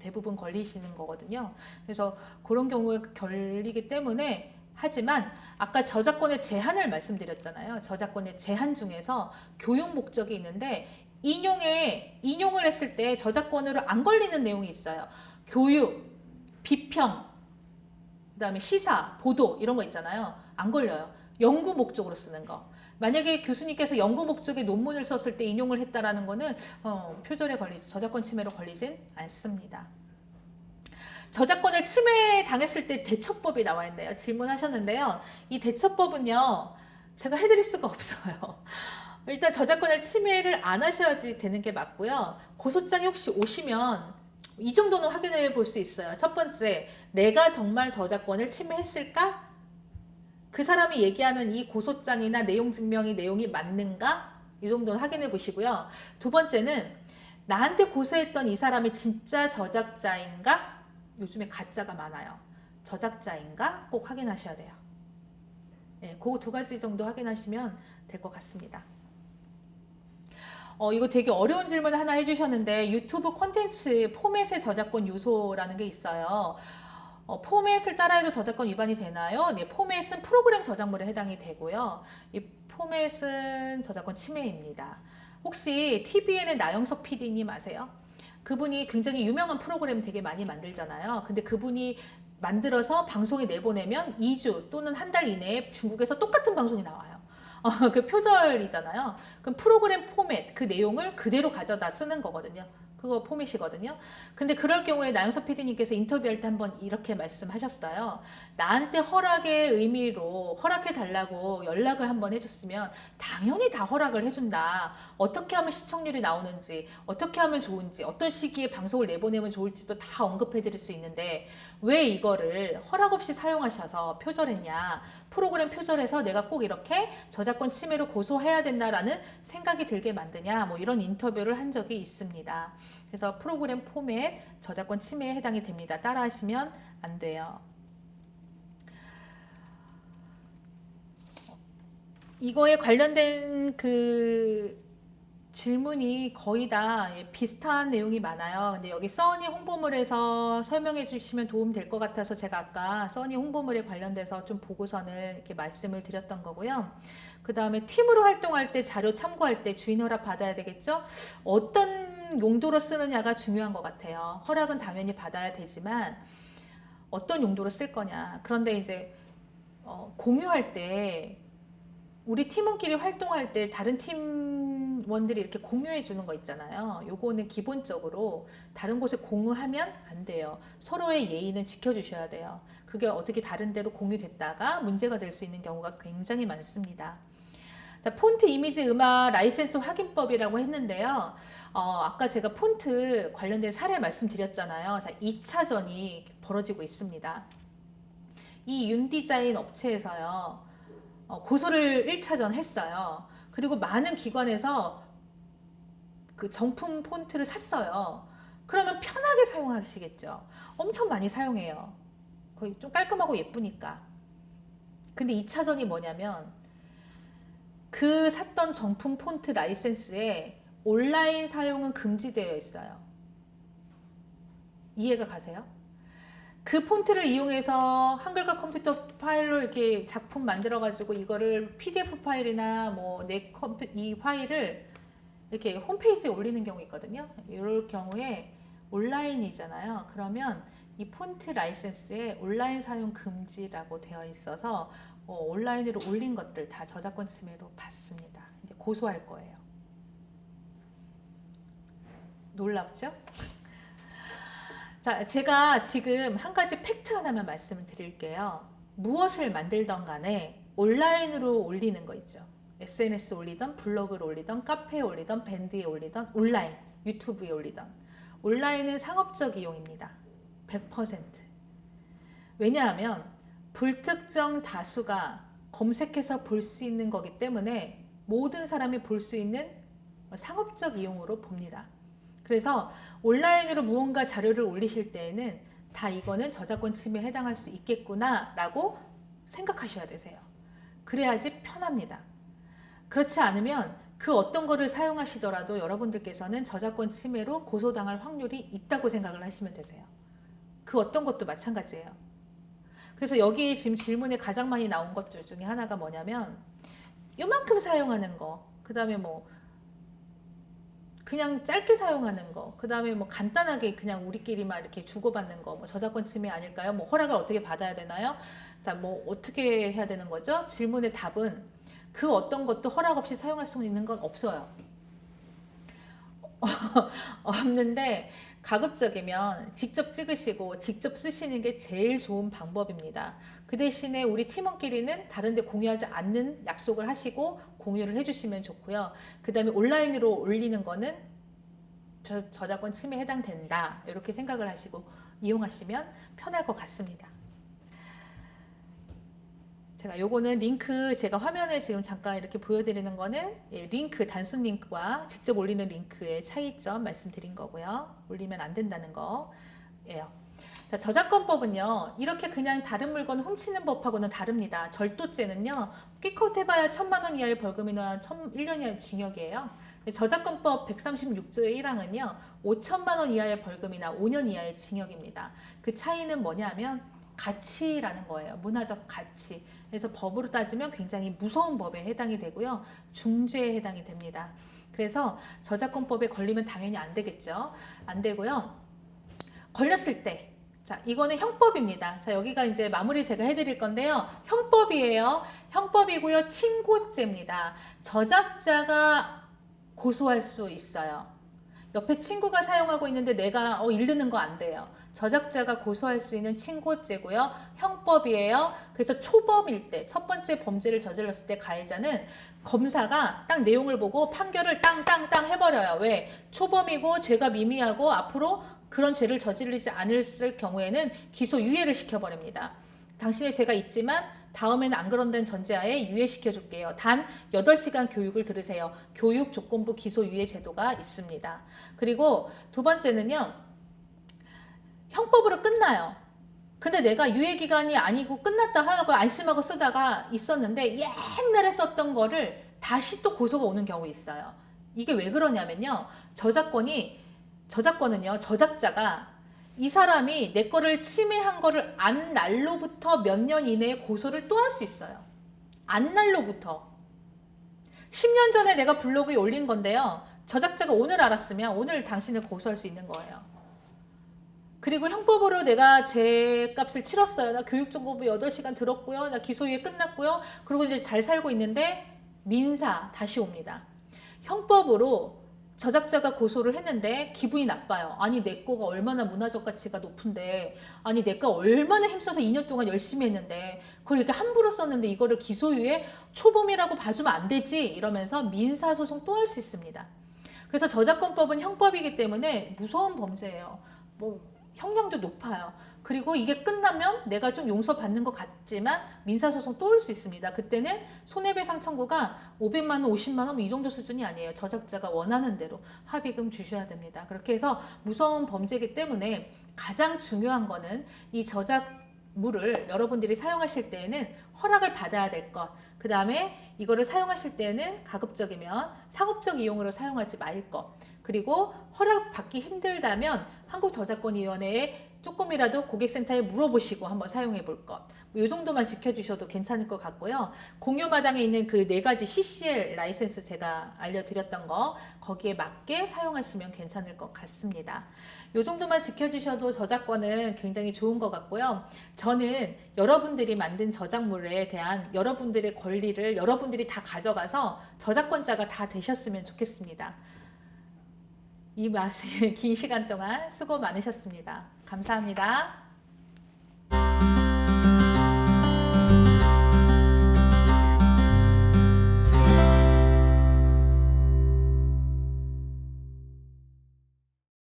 대부분 걸리시는 거거든요. 그래서 그런 경우에 걸리기 때문에 하지만 아까 저작권의 제한을 말씀드렸잖아요. 저작권의 제한 중에서 교육 목적이 있는데 인용을 했을 때 저작권으로 안 걸리는 내용이 있어요. 교육, 비평, 그다음에 시사, 보도 이런 거 있잖아요. 안 걸려요. 연구 목적으로 쓰는 거. 만약에 교수님께서 연구 목적의 논문을 썼을 때 인용을 했다라는 거는 표절에 걸리지, 저작권 침해로 걸리진 않습니다. 저작권을 침해당했을 때 대처법이 나와 있네요. 질문하셨는데요. 이 대처법은요, 제가 해드릴 수가 없어요. 일단 저작권을 침해를 안 하셔야 되는 게 맞고요. 고소장이 혹시 오시면 이 정도는 확인해 볼 수 있어요. 첫 번째, 내가 정말 저작권을 침해했을까? 그 사람이 얘기하는 이 고소장이나 내용 증명이 내용이 맞는가? 이 정도는 확인해 보시고요. 두 번째는 나한테 고소했던 이 사람이 진짜 저작자인가? 요즘에 가짜가 많아요. 저작자인가? 꼭 확인하셔야 돼요. 네, 그 두 가지 정도 확인하시면 될 것 같습니다. 이거 되게 어려운 질문 하나 해주셨는데 유튜브 콘텐츠 포맷의 저작권 요소라는 게 있어요. 포맷을 따라해도 저작권 위반이 되나요? 네, 포맷은 프로그램 저작물에 해당이 되고요. 이 포맷은 저작권 침해입니다. 혹시 TVN의 나영석 PD님 아세요? 그분이 굉장히 유명한 프로그램 되게 많이 만들잖아요. 근데 그분이 만들어서 방송에 내보내면 2주 또는 한 달 이내에 중국에서 똑같은 방송이 나와요. 그 표절이잖아요. 그럼 프로그램 포맷, 그 내용을 그대로 가져다 쓰는 거거든요. 그거 포맷이거든요. 근데 그럴 경우에 나영석 PD님께서 인터뷰할 때 한번 이렇게 말씀하셨어요. 나한테 허락의 의미로 허락해 달라고 연락을 한번 해줬으면 당연히 다 허락을 해준다. 어떻게 하면 시청률이 나오는지, 어떻게 하면 좋은지, 어떤 시기에 방송을 내보내면 좋을지도 다 언급해 드릴 수 있는데 왜 이거를 허락 없이 사용하셔서 표절했냐. 프로그램 표절해서 내가 꼭 이렇게 저작권 침해로 고소해야 된다라는 생각이 들게 만드냐. 뭐 이런 인터뷰를 한 적이 있습니다. 그래서 프로그램 포맷 저작권 침해에 해당이 됩니다. 따라하시면 안 돼요. 이거에 관련된 그 질문이 거의 다 비슷한 내용이 많아요. 근데 여기 써니 홍보물에서 설명해 주시면 도움 될 것 같아서 제가 아까 써니 홍보물에 관련돼서 좀 보고서는 이렇게 말씀을 드렸던 거고요. 그 다음에 팀으로 활동할 때 자료 참고할 때 주인 허락 받아야 되겠죠? 어떤 용도로 쓰느냐가 중요한 것 같아요. 허락은 당연히 받아야 되지만 어떤 용도로 쓸 거냐. 그런데 이제 공유할 때 우리 팀원끼리 활동할 때 다른 팀원들이 이렇게 공유해 주는 거 있잖아요. 요거는 기본적으로 다른 곳에 공유하면 안 돼요. 서로의 예의는 지켜주셔야 돼요. 그게 어떻게 다른 데로 공유됐다가 문제가 될 수 있는 경우가 굉장히 많습니다. 자, 폰트 이미지 음악 라이센스 확인법이라고 했는데요. 아까 제가 폰트 관련된 사례 말씀드렸잖아요. 자, 2차전이 벌어지고 있습니다. 이 윤디자인 업체에서요. 고소를 1차전 했어요. 그리고 많은 기관에서 그 정품 폰트를 샀어요. 그러면 편하게 사용하시겠죠. 엄청 많이 사용해요. 거의 좀 깔끔하고 예쁘니까. 근데 2차전이 뭐냐면 그 샀던 정품 폰트 라이센스에 온라인 사용은 금지되어 있어요. 이해가 가세요? 그 폰트를 이용해서 한글과 컴퓨터 파일로 이렇게 작품 만들어 가지고 이거를 PDF 파일이나 뭐 이 파일을 이렇게 홈페이지에 올리는 경우 있거든요. 이럴 경우에 온라인이잖아요. 그러면 이 폰트 라이센스에 온라인 사용 금지라고 되어 있어서 온라인으로 올린 것들 다 저작권 침해로 받습니다. 이제 고소할 거예요. 놀랍죠? 자, 제가 지금 한 가지 팩트 하나만 말씀을 드릴게요. 무엇을 만들던 간에 온라인으로 올리는 거 있죠. SNS 올리던, 블로그를 올리던, 카페에 올리던, 밴드에 올리던, 온라인, 유튜브에 올리던. 온라인은 상업적 이용입니다. 100%. 왜냐하면 불특정 다수가 검색해서 볼 수 있는 거기 때문에 모든 사람이 볼 수 있는 상업적 이용으로 봅니다. 그래서 온라인으로 무언가 자료를 올리실 때에는 다 이거는 저작권 침해에 해당할 수 있겠구나 라고 생각하셔야 되세요. 그래야지 편합니다. 그렇지 않으면 그 어떤 거를 사용하시더라도 여러분들께서는 저작권 침해로 고소당할 확률이 있다고 생각을 하시면 되세요. 그 어떤 것도 마찬가지예요. 그래서 여기 지금 질문에 가장 많이 나온 것들 중에 하나가 뭐냐면 요만큼 사용하는 거, 그 다음에 뭐 그냥 짧게 사용하는 거, 그 다음에 뭐 간단하게 그냥 우리끼리만 이렇게 주고받는 거, 뭐 저작권 침해 아닐까요? 뭐 허락을 어떻게 받아야 되나요? 자, 뭐 어떻게 해야 되는 거죠? 질문의 답은 그 어떤 것도 허락 없이 사용할 수 있는 건 없어요. 없는데 가급적이면 직접 찍으시고 직접 쓰시는 게 제일 좋은 방법입니다. 그 대신에 우리 팀원끼리는 다른 데 공유하지 않는 약속을 하시고 공유를 해주시면 좋고요. 그 다음에 온라인으로 올리는 거는 저작권 침해에 해당된다. 이렇게 생각을 하시고 이용하시면 편할 것 같습니다. 제가 요거는 링크 제가 화면에 지금 잠깐 이렇게 보여드리는 거는 링크, 단순 링크와 직접 올리는 링크의 차이점 말씀드린 거고요. 올리면 안 된다는 거예요. 자, 저작권법은요, 이렇게 그냥 다른 물건 훔치는 법하고는 다릅니다. 절도죄는요, 끼껏 해봐야 1,000만 원 이하의 벌금이나 1년 이하의 징역이에요. 저작권법 136조의 1항은요, 5천만 원 이하의 벌금이나 5년 이하의 징역입니다. 그 차이는 뭐냐면 가치라는 거예요. 문화적 가치. 그래서 법으로 따지면 굉장히 무서운 법에 해당이 되고요. 중죄에 해당이 됩니다. 그래서 저작권법에 걸리면 당연히 안 되겠죠. 안 되고요. 걸렸을 때, 자, 이거는 형법입니다. 자, 여기가 이제 마무리 제가 해드릴 건데요. 형법이에요. 형법이고요. 친고죄입니다. 저작자가 고소할 수 있어요. 옆에 친구가 사용하고 있는데 내가 읽는 거 안 돼요. 저작자가 고소할 수 있는 친고죄고요. 형법이에요. 그래서 초범일 때, 첫 번째 범죄를 저질렀을 때 가해자는 검사가 딱 내용을 보고 판결을 땅땅땅 해버려요. 왜? 초범이고 죄가 미미하고 앞으로 그런 죄를 저지르지 않을 경우에는 기소유예를 시켜버립니다. 당신의 죄가 있지만 다음에는 안 그런다는 전제하에 유예시켜줄게요. 단 8시간 교육을 들으세요. 교육조건부 기소유예 제도가 있습니다. 그리고 두 번째는요. 형법으로 끝나요. 근데 내가 유예기간이 아니고 끝났다 하고 안심하고 쓰다가 있었는데 옛날에 썼던 거를 다시 또 고소가 오는 경우 있어요. 이게 왜 그러냐면요. 저작권은요. 저작자가 이 사람이 내 거를 침해한 거를 안 날로부터 몇 년 이내에 고소를 또 할 수 있어요. 안 날로부터. 10년 전에 내가 블로그에 올린 건데요. 저작자가 오늘 알았으면 오늘 당신을 고소할 수 있는 거예요. 그리고 형법으로 내가 죄값을 치렀어요. 나 교육정보부 8시간 들었고요. 나 기소유예 끝났고요. 그리고 이제 잘 살고 있는데 민사 다시 옵니다. 형법으로 저작자가 고소를 했는데 기분이 나빠요. 아니 내 거가 얼마나 문화적 가치가 높은데 아니 내가 얼마나 힘써서 2년 동안 열심히 했는데 그걸 이렇게 함부로 썼는데 이거를 기소유예 초범이라고 봐주면 안 되지 이러면서 민사소송 또 할 수 있습니다. 그래서 저작권법은 형법이기 때문에 무서운 범죄예요. 형량도 높아요. 그리고 이게 끝나면 내가 좀 용서받는 것 같지만 민사소송 또 올 수 있습니다. 그때는 손해배상 청구가 500만 원, 50만 원 이 정도 수준이 아니에요. 저작자가 원하는 대로 합의금 주셔야 됩니다. 그렇게 해서 무서운 범죄이기 때문에 가장 중요한 거는 이 저작물을 여러분들이 사용하실 때에는 허락을 받아야 될 것. 그 다음에 이거를 사용하실 때는 가급적이면 상업적 이용으로 사용하지 말 것. 그리고 허락받기 힘들다면 한국저작권위원회에 조금이라도 고객센터에 물어보시고 한번 사용해 볼 것. 이 정도만 지켜주셔도 괜찮을 것 같고요. 공유마당에 있는 그 4가지 CCL 라이센스 제가 알려드렸던 거 거기에 맞게 사용하시면 괜찮을 것 같습니다. 이 정도만 지켜주셔도 저작권은 굉장히 좋은 것 같고요. 저는 여러분들이 만든 저작물에 대한 여러분들의 권리를 여러분들이 다 가져가서 저작권자가 다 되셨으면 좋겠습니다. 이 긴 시간 동안 수고 많으셨습니다. 감사합니다.